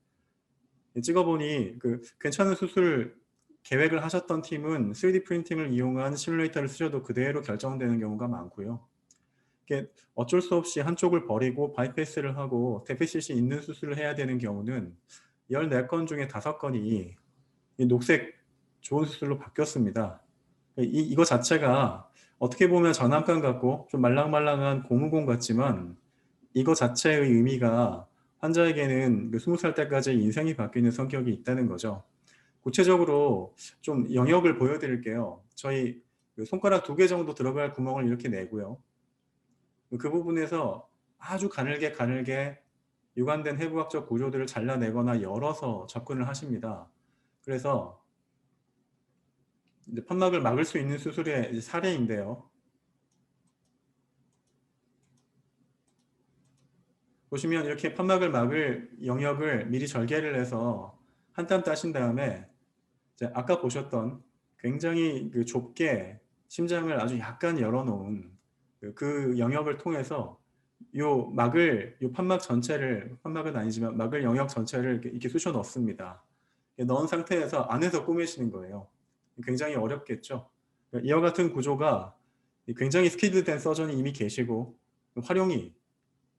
찍어보니 괜찮은 수술 계획을 하셨던 팀은 3D 프린팅을 이용한 시뮬레이터를 쓰셔도 그대로 결정되는 경우가 많고요. 이게 어쩔 수 없이 한쪽을 버리고 바이패스를 하고 데피시시 있는 수술을 해야 되는 경우는 14건 중에 5건이 녹색 좋은 수술로 바뀌었습니다. 이거 자체가 어떻게 보면 전암감 같고 좀 말랑말랑한 고무공 같지만 이거 자체의 의미가 환자에게는 20살 때까지 인생이 바뀌는 성격이 있다는 거죠. 구체적으로 좀 영역을 보여드릴게요. 저희 손가락 2개 정도 들어갈 구멍을 이렇게 내고요. 그 부분에서 아주 가늘게 유관된 해부학적 구조들을 잘라내거나 열어서 접근을 하십니다. 그래서 이제 판막을 막을 수 있는 수술의 사례인데요. 보시면 이렇게 판막을 막을 영역을 미리 절개를 해서 한 땀 따신 다음에 이제 아까 보셨던 굉장히 좁게 심장을 아주 약간 열어놓은 그 영역을 통해서 요 판막 전체를, 판막은 아니지만 막을 영역 전체를 이렇게 쑤셔 넣습니다. 넣은 상태에서 안에서 꾸미시는 거예요. 굉장히 어렵겠죠. 이와 같은 구조가 굉장히 스킬드된 서전이 이미 계시고 활용이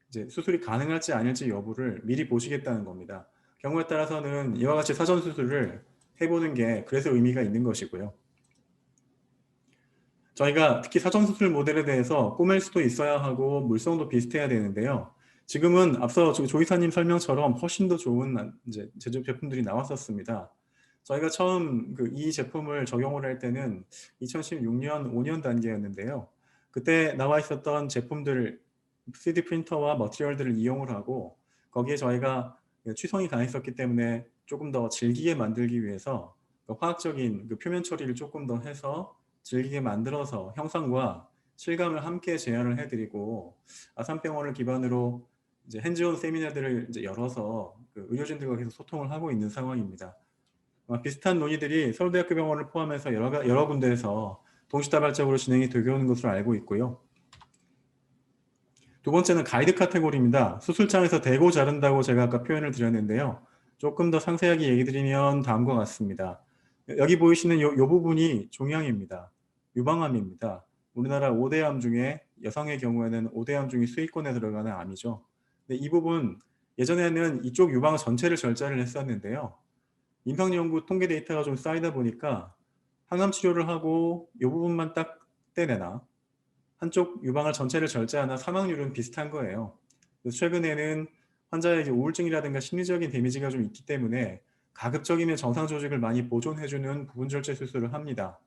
이제 수술이 가능할지 아닐지 여부를 미리 보시겠다는 겁니다. 경우에 따라서는 이와 같이 사전 수술을 해보는 게 그래서 의미가 있는 것이고요. 저희가 특히 사전 수술 모델에 대해서 꾸밀 수도 있어야 하고 물성도 비슷해야 되는데요. 지금은 앞서 조이사님 설명처럼 훨씬 더 좋은 이제 제품들이 나왔었습니다. 저희가 처음 이 제품을 적용을 할 때는 2016년 5년 단계였는데요. 그때 나와 있었던 제품들 3D 프린터와 머티리얼들을 이용을 하고 거기에 저희가 취성이 강했었기 때문에 조금 더 질기게 만들기 위해서 화학적인 표면 처리를 조금 더 해서 질기게 만들어서 형상과 실감을 함께 재현을 해드리고 아산병원을 기반으로 이제 핸즈온 세미나들을 이제 열어서 의료진들과 계속 소통을 하고 있는 상황입니다. 비슷한 논의들이 서울대학교 병원을 포함해서 여러 군데에서 동시다발적으로 진행이 되고 있는 것으로 알고 있고요. 두 번째는 가이드 카테고리입니다. 수술장에서 대고 자른다고 제가 아까 표현을 드렸는데요. 조금 더 상세하게 얘기 드리면 다음과 같습니다. 여기 보이시는 이 부분이 종양입니다. 유방암입니다. 우리나라 5대 암 중에 여성의 경우에는 5대 암 중에 수익권에 들어가는 암이죠. 근데 이 부분 예전에는 이쪽 유방 전체를 절제를 했었는데요. 임상연구 통계 데이터가 좀 쌓이다 보니까 항암 치료를 하고 이 부분만 딱 떼내나 한쪽 유방을 전체를 절제하나 사망률은 비슷한 거예요. 최근에는 환자의 우울증이라든가 심리적인 데미지가 좀 있기 때문에 가급적이면 정상 조직을 많이 보존해주는 부분 절제 수술을 합니다.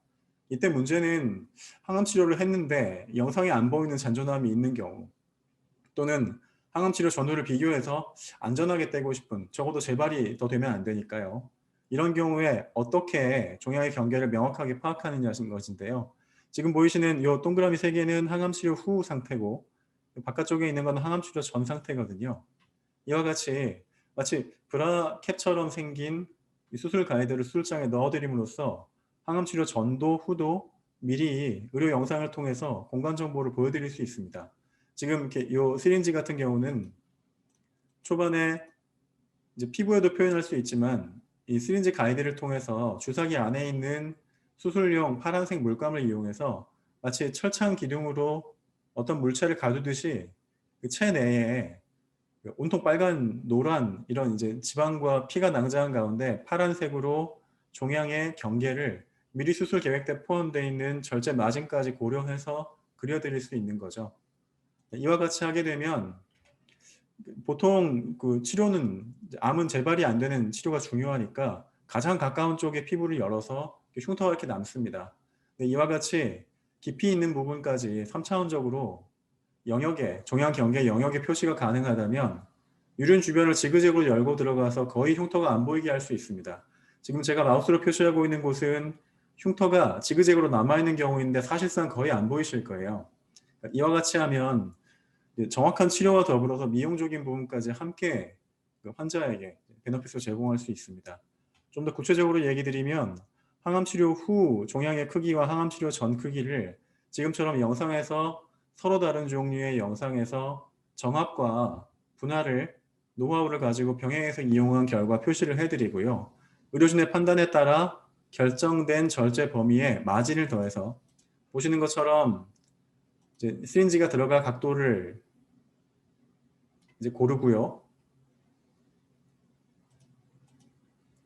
이때 문제는 항암 치료를 했는데 영상에 안 보이는 잔존암이 있는 경우 또는 항암 치료 전후를 비교해서 안전하게 떼고 싶은, 적어도 재발이 더 되면 안 되니까요. 이런 경우에 어떻게 종양의 경계를 명확하게 파악하느냐는 것인데요. 지금 보이시는 이 동그라미 3개는 항암 치료 후 상태고 바깥쪽에 있는 건 항암 치료 전 상태거든요. 이와 같이 마치 브라캡처럼 생긴 수술 가이드를 수술장에 넣어드림으로써 항암 치료 전도 후도 미리 의료 영상을 통해서 공간 정보를 보여드릴 수 있습니다. 지금 이렇게 이 시린지 같은 경우는 초반에 이제 피부에도 표현할 수 있지만 이 시린지 가이드를 통해서 주사기 안에 있는 수술용 파란색 물감을 이용해서 마치 철창 기둥으로 어떤 물체를 가두듯이 그 체내에 온통 빨간, 노란 이런 이제 지방과 피가 낭자한 가운데 파란색으로 종양의 경계를 미리 수술 계획 때 포함되어 있는 절제 마진까지 고려해서 그려드릴 수 있는 거죠. 이와 같이 하게 되면 보통 치료는 암은 재발이 안 되는 치료가 중요하니까 가장 가까운 쪽에 피부를 열어서 흉터가 이렇게 남습니다. 이와 같이 깊이 있는 부분까지 3차원적으로 영역에, 종양 경계 영역의 표시가 가능하다면 유륜 주변을 지그재그로 열고 들어가서 거의 흉터가 안 보이게 할 수 있습니다. 지금 제가 마우스로 표시하고 있는 곳은 흉터가 지그재그로 남아있는 경우인데 사실상 거의 안 보이실 거예요. 이와 같이 하면 정확한 치료와 더불어서 미용적인 부분까지 함께 환자에게 베너핏을 제공할 수 있습니다. 좀 더 구체적으로 얘기 드리면 항암 치료 후 종양의 크기와 항암 치료 전 크기를 지금처럼 영상에서 서로 다른 종류의 영상에서 정합과 분할을 노하우를 가지고 병행해서 이용한 결과 표시를 해드리고요. 의료진의 판단에 따라 결정된 절제 범위에 마진을 더해서 보시는 것처럼 이제 시린지가 들어갈 각도를 이제 고르고요.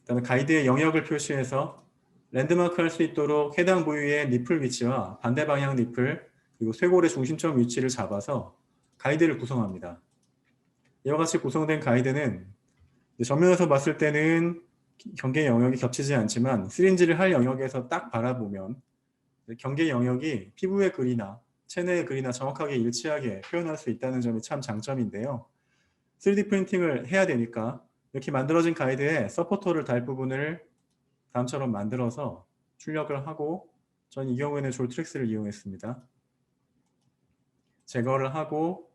그다음에 가이드의 영역을 표시해서 랜드마크 할 수 있도록 해당 부위의 니플 위치와 반대 방향 니플 그리고 쇄골의 중심점 위치를 잡아서 가이드를 구성합니다. 이와 같이 구성된 가이드는 정면에서 봤을 때는 경계 영역이 겹치지 않지만 시린지를 할 영역에서 딱 바라보면 경계 영역이 피부의 글이나 체내의 글이나 정확하게 일치하게 표현할 수 있다는 점이 참 장점인데요. 3D 프린팅을 해야 되니까 이렇게 만들어진 가이드에 서포터를 달 부분을 다음처럼 만들어서 출력을 하고 전 이 경우에는 졸트렉스를 이용했습니다. 제거를 하고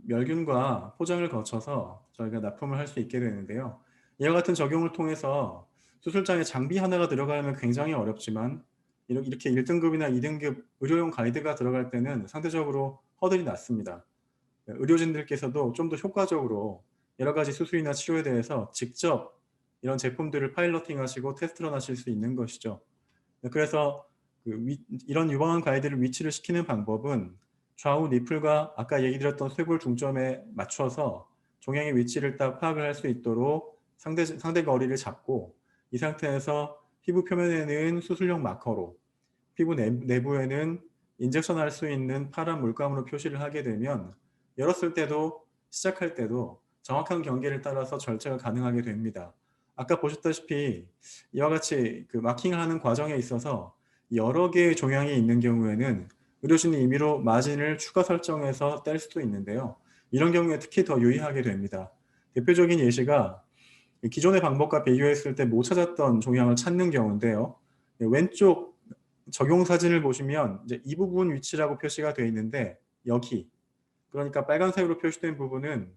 멸균과 포장을 거쳐서 저희가 납품을 할 수 있게 되는데요. 이와 같은 적용을 통해서 수술장에 장비 하나가 들어가면 굉장히 어렵지만 이렇게 1등급이나 2등급 의료용 가이드가 들어갈 때는 상대적으로 허들이 낮습니다. 의료진들께서도 좀 더 효과적으로 여러 가지 수술이나 치료에 대해서 직접 이런 제품들을 파일러팅 하시고 테스트를 하실 수 있는 것이죠. 그래서 이런 유방암 가이드를 위치를 시키는 방법은 좌우 니플과 아까 얘기 드렸던 쇄골 중점에 맞춰서 종양의 위치를 딱 파악을 할 수 있도록 상대 거리를 잡고 이 상태에서 피부 표면에는 수술용 마커로 피부 내부에는 인젝션 할 수 있는 파란 물감으로 표시를 하게 되면 열었을 때도 시작할 때도 정확한 경계를 따라서 절제가 가능하게 됩니다. 아까 보셨다시피 이와 같이 마킹을 하는 과정에 있어서 여러 개의 종양이 있는 경우에는 의료진이 임의로 마진을 추가 설정해서 뗄 수도 있는데요. 이런 경우에 특히 더 유의하게 됩니다. 대표적인 예시가 기존의 방법과 비교했을 때 못 찾았던 종양을 찾는 경우인데요. 왼쪽 적용 사진을 보시면 이제 이 부분 위치라고 표시가 되어 있는데 여기 그러니까 빨간색으로 표시된 부분은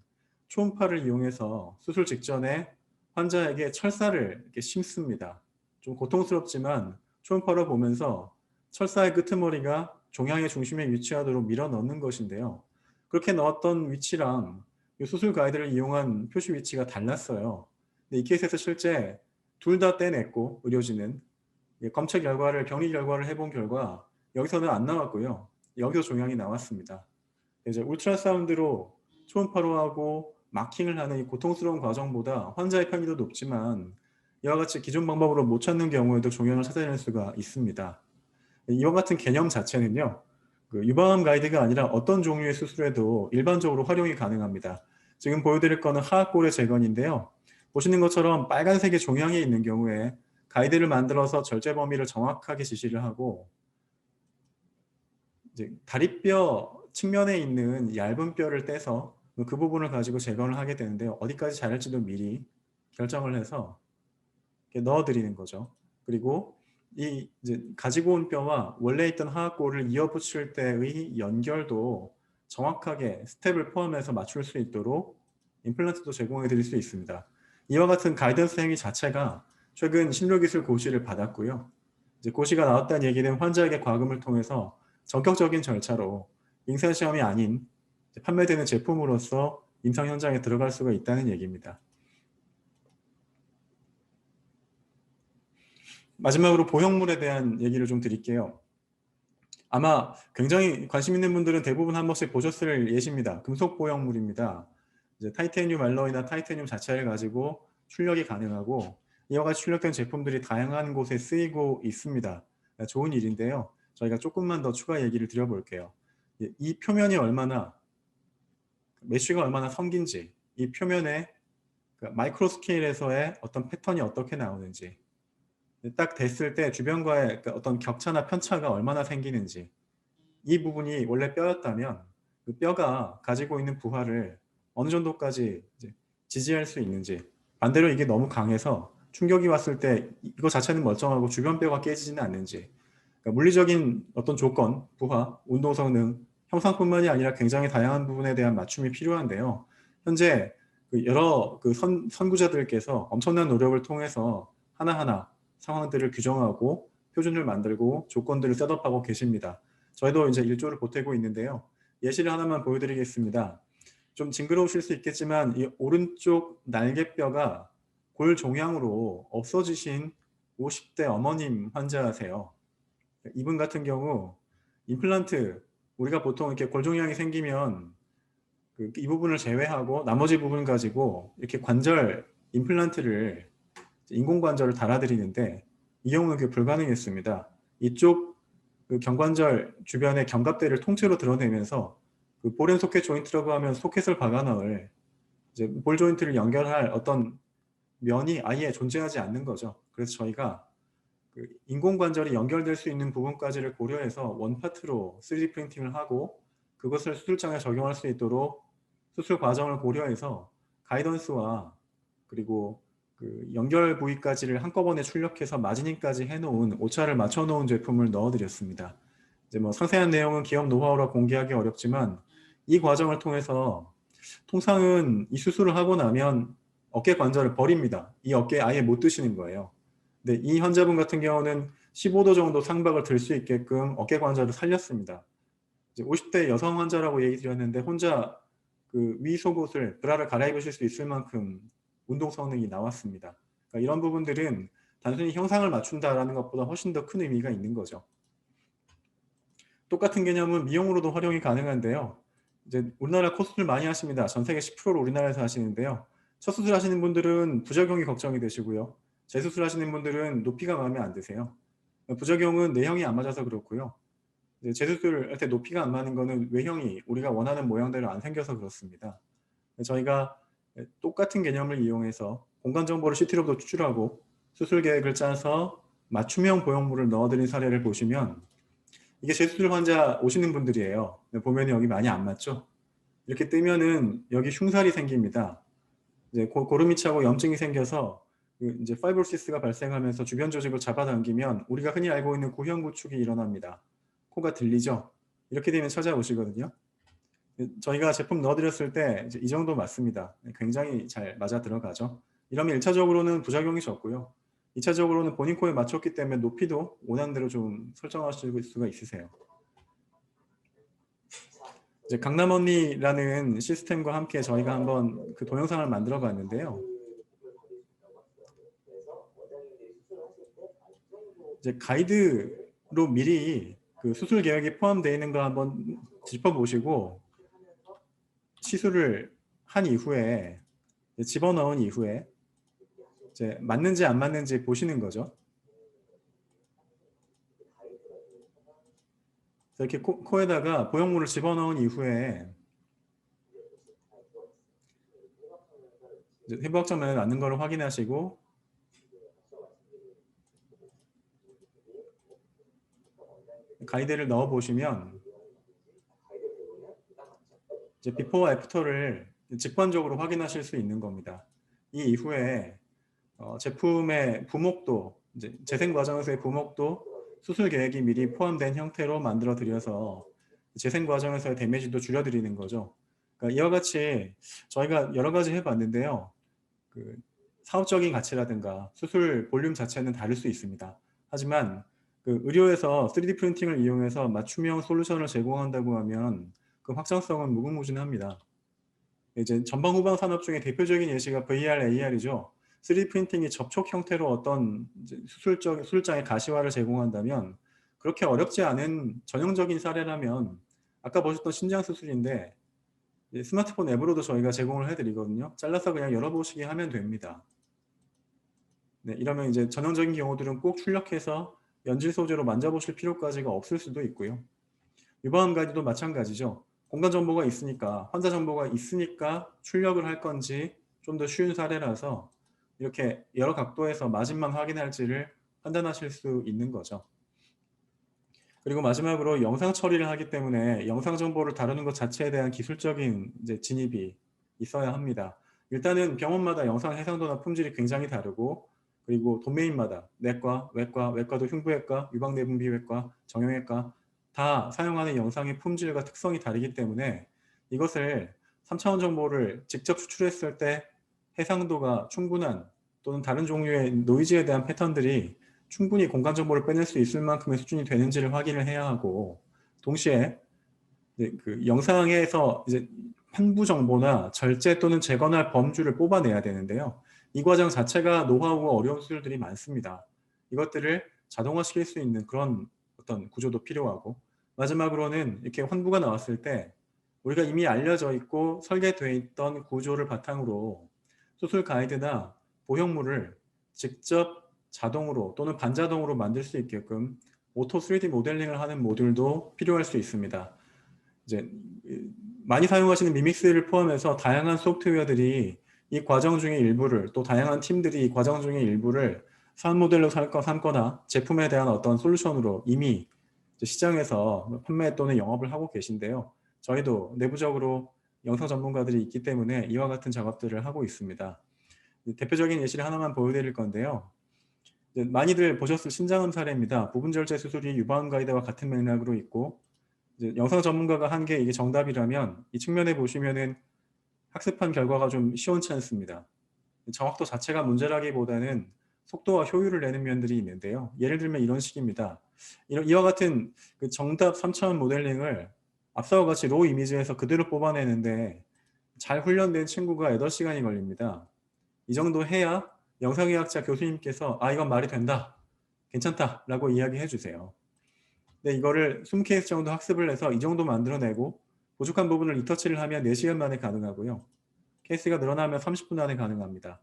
초음파를 이용해서 수술 직전에 환자에게 철사를 이렇게 심습니다. 좀 고통스럽지만 초음파로 보면서 철사의 끄트머리가 종양의 중심에 위치하도록 밀어 넣는 것인데요. 그렇게 넣었던 위치랑 이 수술 가이드를 이용한 표시 위치가 달랐어요. 근데 이 케이스에서 실제 둘 다 떼냈고 의료진은 검체 결과를 병리 결과를 해본 결과 여기서는 안 나왔고요. 여기서 종양이 나왔습니다. 이제 울트라사운드로 초음파로 하고 마킹을 하는 이 고통스러운 과정보다 환자의 편의도 높지만 이와 같이 기존 방법으로 못 찾는 경우에도 종양을 찾아낼 수가 있습니다. 이와 같은 개념 자체는요. 유방암 가이드가 아니라 어떤 종류의 수술에도 일반적으로 활용이 가능합니다. 지금 보여드릴 거는 하악골의 재건인데요. 보시는 것처럼 빨간색의 종양이 있는 경우에 가이드를 만들어서 절제 범위를 정확하게 지시를 하고 이제 다리뼈 측면에 있는 얇은 뼈를 떼서 그 부분을 가지고 재건을 하게 되는데요. 어디까지 자를지도 미리 결정을 해서 넣어드리는 거죠. 그리고 이 이제 가지고 온 뼈와 원래 있던 하악골을 이어붙일 때의 연결도 정확하게 스텝을 포함해서 맞출 수 있도록 임플란트도 제공해 드릴 수 있습니다. 이와 같은 가이던스 행위 자체가 최근 신료기술 고시를 받았고요. 이제 고시가 나왔다는 얘기는 환자에게 과금을 통해서 전격적인 절차로 임상시험이 아닌 판매되는 제품으로서 임상 현장에 들어갈 수가 있다는 얘기입니다. 마지막으로 보형물에 대한 얘기를 좀 드릴게요. 아마 굉장히 관심 있는 분들은 대부분 한 번씩 보셨을 예시입니다. 금속 보형물입니다. 이제 타이타늄 알로이나 타이타늄 자체를 가지고 출력이 가능하고 이와 같이 출력된 제품들이 다양한 곳에 쓰이고 있습니다. 좋은 일인데요. 저희가 조금만 더 추가 얘기를 드려볼게요. 이 표면이 얼마나 메쉬가 얼마나 섬긴지 이 표면에 마이크로 스케일에서의 어떤 패턴이 어떻게 나오는지 딱 됐을 때 주변과의 어떤 격차나 편차가 얼마나 생기는지 이 부분이 원래 뼈였다면 그 뼈가 가지고 있는 부하를 어느 정도까지 이제 지지할 수 있는지, 반대로 이게 너무 강해서 충격이 왔을 때 이거 자체는 멀쩡하고 주변 뼈가 깨지지는 않는지, 그러니까 물리적인 어떤 조건, 부하, 운동 성능, 형상뿐만이 아니라 굉장히 다양한 부분에 대한 맞춤이 필요한데요. 현재 여러 선구자들께서 엄청난 노력을 통해서 하나하나 상황들을 규정하고 표준을 만들고 조건들을 셋업하고 계십니다. 저희도 이제 일조를 보태고 있는데요. 예시를 하나만 보여드리겠습니다. 좀 징그러우실 수 있겠지만 이 오른쪽 날개뼈가 골 종양으로 없어지신 50대 어머님 환자세요. 이분 같은 경우 임플란트, 우리가 보통 이렇게 골 종양이 생기면 이 부분을 제외하고 나머지 부분 가지고 이렇게 관절 임플란트를, 인공관절을 달아드리는데 이 경우는 그게 불가능했습니다. 이쪽 경관절 주변의 견갑대를 통째로 드러내면서 볼앤 소켓 조인트라고 하면 소켓을 박아 넣을 이제 볼 조인트를 연결할 어떤 면이 아예 존재하지 않는 거죠. 그래서 저희가 인공관절이 연결될 수 있는 부분까지를 고려해서 원파트로 3D 프린팅을 하고 그것을 수술장에 적용할 수 있도록 수술 과정을 고려해서 가이던스와 그리고 연결 부위까지를 한꺼번에 출력해서 마지닝까지 해놓은 오차를 맞춰놓은 제품을 넣어드렸습니다. 이제 뭐 상세한 내용은 기업 노하우라 공개하기 어렵지만 이 과정을 통해서 통상은 이 수술을 하고 나면 어깨 관절을 버립니다. 이 어깨에 아예 못 드시는 거예요. 근데 이 환자분 같은 경우는 15도 정도 상박을 들 수 있게끔 어깨 관절을 살렸습니다. 이제 50대 여성 환자라고 얘기 드렸는데 혼자 위 속옷을 브라를 갈아입으실 수 있을 만큼 운동 성능이 나왔습니다. 그러니까 이런 부분들은 단순히 형상을 맞춘다라는 것보다 훨씬 더 큰 의미가 있는 거죠. 똑같은 개념은 미용으로도 활용이 가능한데요. 이제 우리나라 코수술 많이 하십니다. 전 세계 10%를 우리나라에서 하시는데요. 첫 수술 하시는 분들은 부작용이 걱정이 되시고요. 재수술 하시는 분들은 높이가 마음에 안 드세요. 부작용은 내형이 안 맞아서 그렇고요. 재수술 할 때 높이가 안 맞는 거는 외형이 우리가 원하는 모양대로 안 생겨서 그렇습니다. 저희가 똑같은 개념을 이용해서 공간 정보를 CT로부터 추출하고 수술 계획을 짜서 맞춤형 보형물을 넣어드린 사례를 보시면 이게 재수술 환자 오시는 분들이에요. 보면 여기 많이 안 맞죠? 이렇게 뜨면은 여기 흉살이 생깁니다. 이제 고름이 차고 염증이 생겨서 이제 파이브로시스가 발생하면서 주변 조직을 잡아당기면 우리가 흔히 알고 있는 고형 구축이 일어납니다. 코가 들리죠? 이렇게 되면 찾아오시거든요. 저희가 제품 넣어드렸을 때 이 정도 맞습니다. 굉장히 잘 맞아 들어가죠. 이러면 1차적으로는 부작용이 적고요. 2차적으로는 본인 코에 맞췄기 때문에 높이도 원하는 대로 좀 설정하실 수가 있으세요. 이제 강남 언니라는 시스템과 함께 저희가 한번 동영상을 만들어 봤는데요. 이제 가이드로 미리 수술 계획이 포함되어 있는 거 한번 짚어보시고 시술을 한 이후에 집어넣은 이후에 이제 맞는지 안 맞는지 보시는 거죠. 이렇게 코에다가 보형물을 집어넣은 이후에 해부학적 면에 맞는 거를 확인하시고 가이드를 넣어 보시면 이제 비포와 애프터를 직관적으로 확인하실 수 있는 겁니다. 이 이후에 제품의 부목도, 이제 재생 과정에서의 부목도 수술 계획이 미리 포함된 형태로 만들어 드려서 재생 과정에서의 데미지도 줄여드리는 거죠. 그러니까 이와 같이 저희가 여러 가지 해봤는데요. 사업적인 가치라든가 수술 볼륨 자체는 다를 수 있습니다. 하지만 의료에서 3D 프린팅을 이용해서 맞춤형 솔루션을 제공한다고 하면 그 확장성은 무궁무진합니다. 이제 전방 후방 산업 중에 대표적인 예시가 VR, AR이죠. 3D 프린팅이 접촉 형태로 어떤 수술장의 가시화를 제공한다면 그렇게 어렵지 않은 전형적인 사례라면 아까 보셨던 신장 수술인데 스마트폰 앱으로도 저희가 제공을 해드리거든요. 잘라서 그냥 열어보시게 하면 됩니다. 네, 이러면 이제 전형적인 경우들은 꼭 출력해서 연질 소재로 만져보실 필요까지가 없을 수도 있고요. 유방암 가이드도 마찬가지죠. 공간 정보가 있으니까, 환자 정보가 있으니까 출력을 할 건지 좀 더 쉬운 사례라서 이렇게 여러 각도에서 맞음만 확인할지를 판단하실 수 있는 거죠. 그리고 마지막으로 영상 처리를 하기 때문에 영상 정보를 다루는 것 자체에 대한 기술적인 이제 진입이 있어야 합니다. 일단은 병원마다 영상 해상도나 품질이 굉장히 다르고 그리고 도메인마다 내과, 외과, 외과도 흉부외과, 유방내분비외과, 정형외과 다 사용하는 영상의 품질과 특성이 다르기 때문에 이것을 3차원 정보를 직접 추출했을 때 해상도가 충분한 또는 다른 종류의 노이즈에 대한 패턴들이 충분히 공간 정보를 빼낼 수 있을 만큼의 수준이 되는지를 확인을 해야 하고 동시에 그 영상에서 이제 환부 정보나 절제 또는 재건할 범주를 뽑아내야 되는데요. 이 과정 자체가 노하우와 어려운 수술들이 많습니다. 이것들을 자동화시킬 수 있는 그런 어떤 구조도 필요하고 마지막으로는 이렇게 환부가 나왔을 때 우리가 이미 알려져 있고 설계되어 있던 구조를 바탕으로 수술 가이드나 보형물을 직접 자동으로 또는 반자동으로 만들 수 있게끔 오토 3D 모델링을 하는 모듈도 필요할 수 있습니다. 이제 많이 사용하시는 미믹스를 포함해서 다양한 소프트웨어들이 이 과정 중의 일부를 또 다양한 팀들이 이 과정 중의 일부를 사업 모델로 삼거나 제품에 대한 어떤 솔루션으로 이미 시장에서 판매 또는 영업을 하고 계신데요. 저희도 내부적으로 영상 전문가들이 있기 때문에 이와 같은 작업들을 하고 있습니다. 대표적인 예시를 하나만 보여드릴 건데요. 많이들 보셨을 신장암 사례입니다. 부분 절제 수술이 유방암 가이드와 같은 맥락으로 있고 이제 영상 전문가가 한 게 이게 정답이라면 이 측면에 보시면은 학습한 결과가 좀 시원치 않습니다. 정확도 자체가 문제라기보다는 속도와 효율을 내는 면들이 있는데요. 예를 들면 이런 식입니다. 이와 같은 그 정답 3차원 모델링을 앞서와 같이 로우 이미지에서 그대로 뽑아내는데 잘 훈련된 친구가 8시간이 걸립니다. 이 정도 해야 영상의학자 교수님께서 아 이건 말이 된다, 괜찮다 라고 이야기해 주세요. 근데 이거를 20케이스 정도 학습을 해서 이 정도 만들어내고 부족한 부분을 리터치를 하면 4시간 만에 가능하고요. 케이스가 늘어나면 30분 안에 가능합니다.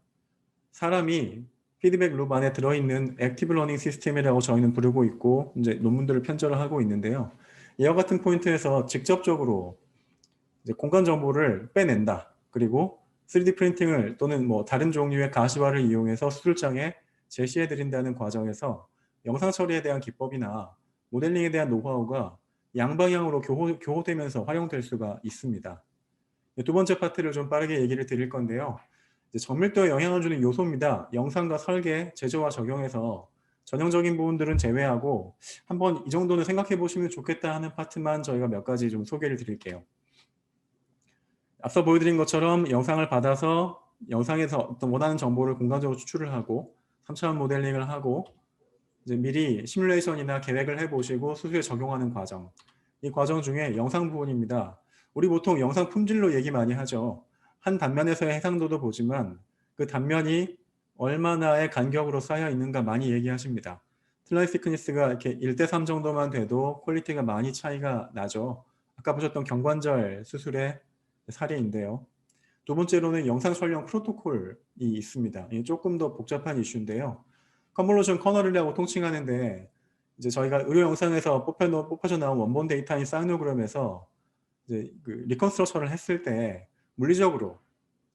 사람이 피드백 룹 안에 들어있는 액티브 러닝 시스템이라고 저희는 부르고 있고 이제 논문들을 편절을 하고 있는데요. 이와 같은 포인트에서 직접적으로 이제 공간 정보를 빼낸다. 그리고 3D 프린팅을 또는 뭐 다른 종류의 가시화를 이용해서 수술장에 제시해 드린다는 과정에서 영상 처리에 대한 기법이나 모델링에 대한 노하우가 양방향으로 교호되면서 활용될 수가 있습니다. 두 번째 파트를 좀 빠르게 얘기를 드릴 건데요. 이제 정밀도에 영향을 주는 요소입니다. 영상과 설계, 제조와 적용해서 전형적인 부분들은 제외하고 한번 이 정도는 생각해 보시면 좋겠다 하는 파트만 저희가 몇 가지 좀 소개를 드릴게요. 앞서 보여드린 것처럼 영상을 받아서 영상에서 어떤 원하는 정보를 공간적으로 추출을 하고 3차원 모델링을 하고 이제 미리 시뮬레이션이나 계획을 해보시고 수술에 적용하는 과정. 이 과정 중에 영상 부분입니다. 우리 보통 영상 품질로 얘기 많이 하죠. 한 단면에서의 해상도도 보지만 그 단면이 얼마나의 간격으로 쌓여 있는가 많이 얘기하십니다. 슬라이 시크니스가 이렇게 1:3 정도만 돼도 퀄리티가 많이 차이가 나죠. 아까 보셨던 경관절 수술의 사례인데요. 두 번째로는 영상 촬영 프로토콜이 있습니다. 이게 조금 더 복잡한 이슈인데요. 컨볼루션 커널이라고 통칭하는데 이제 저희가 의료 영상에서 뽑혀져 나온 원본 데이터인 사이노그램에서 이제 그 리컨스트럭션을 했을 때 물리적으로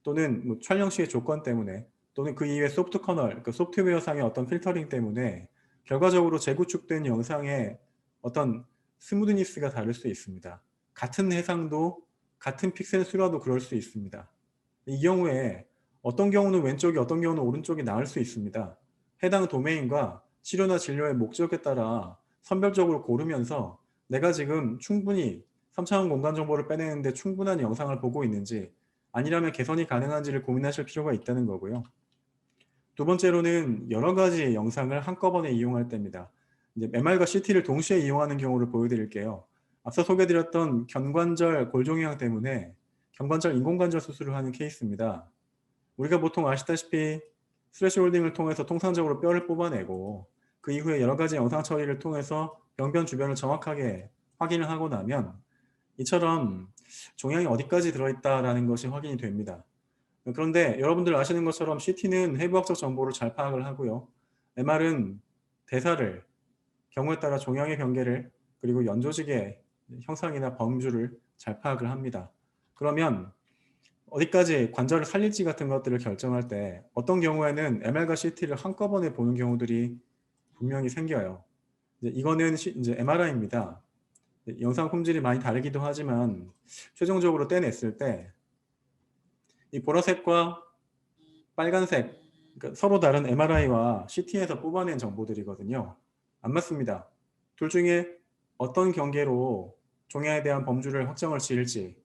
또는 뭐 촬영 시의 조건 때문에 또는 그 이외 소프트 커널, 그 소프트웨어상의 어떤 필터링 때문에 결과적으로 재구축된 영상의 어떤 스무드니스가 다를 수 있습니다. 같은 해상도, 같은 픽셀 수라도 그럴 수 있습니다. 이 경우에 어떤 경우는 왼쪽이 어떤 경우는 오른쪽이 나을 수 있습니다. 해당 도메인과 치료나 진료의 목적에 따라 선별적으로 고르면서 내가 지금 충분히 3차원 공간 정보를 빼내는데 충분한 영상을 보고 있는지 아니라면 개선이 가능한지를 고민하실 필요가 있다는 거고요. 두 번째로는 여러 가지 영상을 한꺼번에 이용할 때입니다. 이제 MR과 CT를 동시에 이용하는 경우를 보여드릴게요. 앞서 소개드렸던 견관절 골종양 때문에 견관절 인공관절 수술을 하는 케이스입니다. 우리가 보통 아시다시피 스트레스홀딩을 통해서 통상적으로 뼈를 뽑아내고 그 이후에 여러 가지 영상 처리를 통해서 병변 주변을 정확하게 확인을 하고 나면 이처럼 종양이 어디까지 들어있다라는 것이 확인이 됩니다. 그런데 여러분들 아시는 것처럼 CT는 해부학적 정보를 잘 파악을 하고요. MR은 대사를, 경우에 따라 종양의 경계를 그리고 연조직의 형상이나 범주를 잘 파악을 합니다. 그러면 어디까지 관절을 살릴지 같은 것들을 결정할 때 어떤 경우에는 MR과 CT를 한꺼번에 보는 경우들이 분명히 생겨요. 이거는 이제 MRI입니다. 영상 품질이 많이 다르기도 하지만 최종적으로 떼냈을 때 이 보라색과 빨간색, 그러니까 서로 다른 MRI와 CT에서 뽑아낸 정보들이거든요. 안 맞습니다. 둘 중에 어떤 경계로 종양에 대한 범주를 확정을 지을지,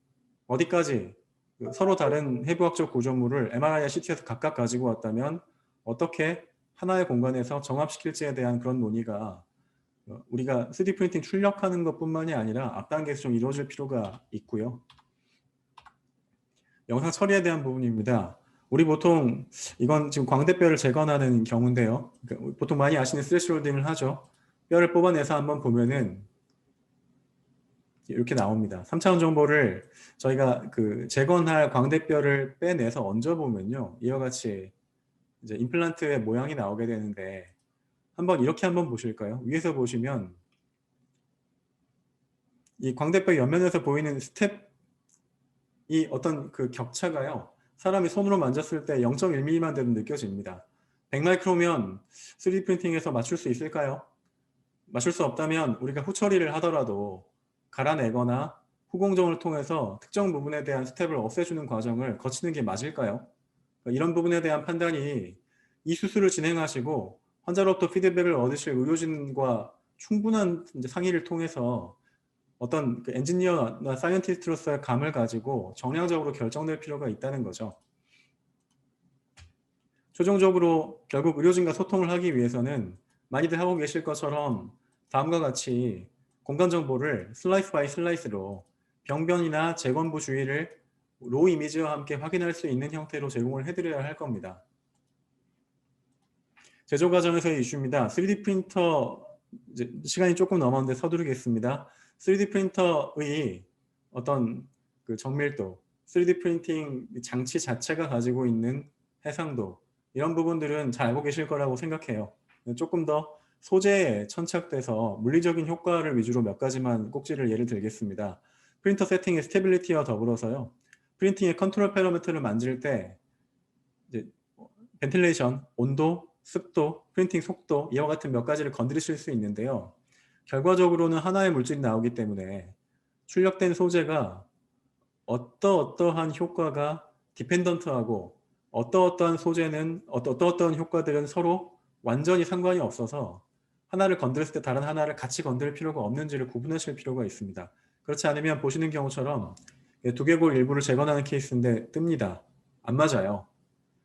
어디까지 서로 다른 해부학적 구조물을 MRI와 CT에서 각각 가지고 왔다면 어떻게 하나의 공간에서 정합시킬지에 대한 그런 논의가 우리가 3D 프린팅 출력하는 것뿐만이 아니라 앞단계에서 좀 이루어질 필요가 있고요. 영상 처리에 대한 부분입니다. 우리 보통 이건 지금 광대뼈를 재건하는 경우인데요. 그러니까 보통 많이 아시는 스트레스홀딩을 하죠. 뼈를 뽑아내서 한번 보면은 이렇게 나옵니다. 3차원 정보를 저희가 그 재건할 광대뼈를 빼내서 얹어 보면요, 이와 같이 이제 임플란트의 모양이 나오게 되는데, 한번 이렇게 한번 보실까요? 위에서 보시면 이 광대뼈 옆면에서 보이는 스텝이 어떤 그 격차가요, 사람이 손으로 만졌을 때 0.1mm만 돼도 느껴집니다. 100마이크로면 3D 프린팅에서 맞출 수 있을까요? 맞출 수 없다면 우리가 후처리를 하더라도 갈아내거나 후공정을 통해서 특정 부분에 대한 스텝을 없애주는 과정을 거치는 게 맞을까요? 이런 부분에 대한 판단이 이 수술을 진행하시고 환자로부터 피드백을 얻으실 의료진과 충분한 이제 상의를 통해서 어떤 그 엔지니어나 사이언티스트로서의 감을 가지고 정량적으로 결정될 필요가 있다는 거죠. 최종적으로 결국 의료진과 소통을 하기 위해서는 많이들 하고 계실 것처럼 다음과 같이 공간 정보를 슬라이스 바이 슬라이스로 병변이나 재건부 주위를 로우 이미지와 함께 확인할 수 있는 형태로 제공을 해드려야 할 겁니다. 제조 과정에서의 이슈입니다. 3D 프린터, 이제 시간이 조금 넘었는데 서두르겠습니다. 3D 프린터의 어떤 그 정밀도, 3D 프린팅 장치 자체가 가지고 있는 해상도, 이런 부분들은 잘 알고 계실 거라고 생각해요. 조금 더 소재에 천착돼서 물리적인 효과를 위주로 몇 가지만 꼭지를 예를 들겠습니다. 프린터 세팅의 스테빌리티와 더불어서요, 프린팅의 컨트롤 패러미터를 만질 때 이제 벤틸레이션, 온도, 습도, 프린팅 속도, 이와 같은 몇 가지를 건드리실 수 있는데요. 결과적으로는 하나의 물질이 나오기 때문에 출력된 소재가 어떠한 효과가 디펜던트하고 어떠한 소재는 어떠한 효과들은 서로 완전히 상관이 없어서 하나를 건드렸을 때 다른 하나를 같이 건드릴 필요가 없는지를 구분하실 필요가 있습니다. 그렇지 않으면 보시는 경우처럼 두개골 일부를 재건하는 케이스인데 뜹니다. 안 맞아요.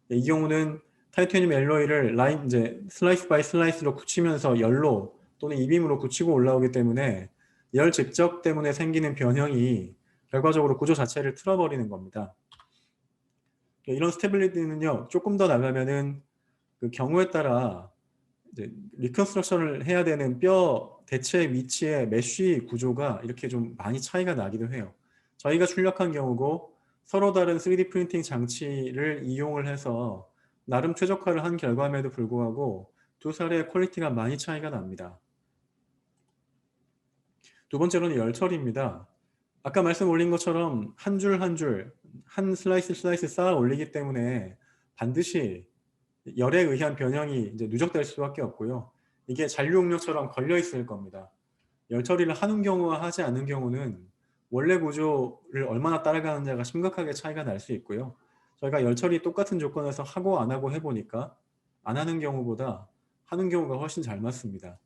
이 경우는 타이타늄 엘로이를 라인 이제 슬라이스 바이 슬라이스로 굳히면서 열로 또는 이빔으로 굳히고 올라오기 때문에 열 집적 때문에 생기는 변형이 결과적으로 구조 자체를 틀어버리는 겁니다. 이런 스테빌리티는요, 조금 더 나가면은 그 경우에 따라 이제 리컨스트럭션을 해야 되는 뼈 대체 위치의 메쉬 구조가 이렇게 좀 많이 차이가 나기도 해요. 저희가 출력한 경우고 서로 다른 3D 프린팅 장치를 이용을 해서 나름 최적화를 한 결과임에도 불구하고 두 사례의 퀄리티가 많이 차이가 납니다. 두 번째로는 열 처리입니다. 아까 말씀 올린 것처럼 한 줄 한 줄, 한 슬라이스 쌓아 올리기 때문에 반드시 열에 의한 변형이 이제 누적될 수밖에 없고요. 이게 잔류용료처럼 걸려 있을 겁니다. 열 처리를 하는 경우와 하지 않는 경우는 원래 구조를 얼마나 따라가느냐가 심각하게 차이가 날 수 있고요. 저희가 열 처리 똑같은 조건에서 하고 안 하고 해보니까 안 하는 경우보다 하는 경우가 훨씬 잘 맞습니다.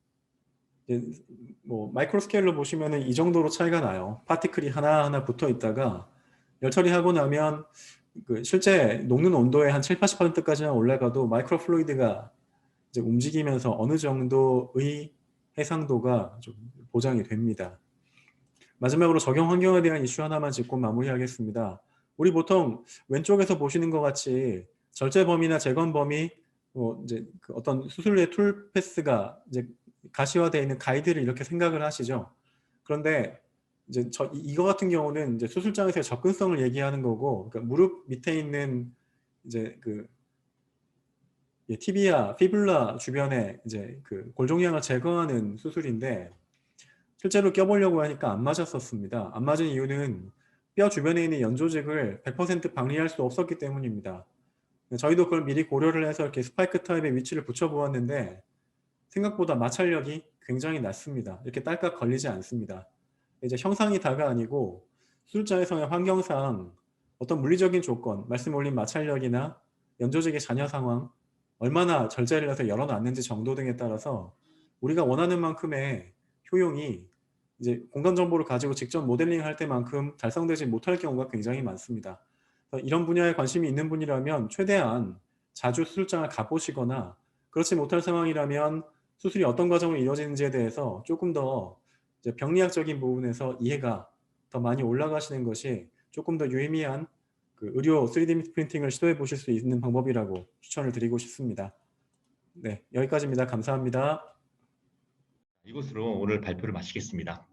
뭐 마이크로 스케일로 보시면은 이 정도로 차이가 나요. 파티클이 하나하나 붙어 있다가 열 처리하고 나면 그 실제 녹는 온도의 한 7, 80%까지만 올라가도 마이크로 플루이드가 이제 움직이면서 어느 정도의 해상도가 좀 보장이 됩니다. 마지막으로 적용 환경에 대한 이슈 하나만 짚고 마무리하겠습니다. 우리 보통 왼쪽에서 보시는 것 같이 절제 범위나 재건 범위, 이제 그 어떤 수술의 툴 패스가 이제 가시화되어 있는 가이드를 이렇게 생각을 하시죠. 그런데 이제 이거 같은 경우는 이제 수술장에서의 접근성을 얘기하는 거고, 그러니까 무릎 밑에 있는 이제 그 티비아, 피뷸라 주변에 이제 그 골종양을 제거하는 수술인데 실제로 껴보려고 하니까 안 맞았었습니다. 안 맞은 이유는 뼈 주변에 있는 연조직을 100% 방리할 수 없었기 때문입니다. 저희도 그걸 미리 고려를 해서 이렇게 스파이크 타입의 위치를 붙여보았는데 생각보다 마찰력이 굉장히 낮습니다. 이렇게 딸깍 걸리지 않습니다. 이제 형상이 다가 아니고 수술장에서의 환경상 어떤 물리적인 조건, 말씀 올린 마찰력이나 연조직의 잔여 상황, 얼마나 절제를 해서 열어놨는지 정도 등에 따라서 우리가 원하는 만큼의 효용이 이제 공간 정보를 가지고 직접 모델링 할 때만큼 달성되지 못할 경우가 굉장히 많습니다. 이런 분야에 관심이 있는 분이라면 최대한 자주 수술장을 가보시거나 그렇지 못할 상황이라면 수술이 어떤 과정으로 이루어지는지에 대해서 조금 더 이제 병리학적인 부분에서 이해가 더 많이 올라가시는 것이 조금 더 유의미한 그 의료 3D 프린팅을 시도해 보실 수 있는 방법이라고 추천을 드리고 싶습니다. 네, 여기까지입니다. 감사합니다. 이것으로 오늘 발표를 마치겠습니다.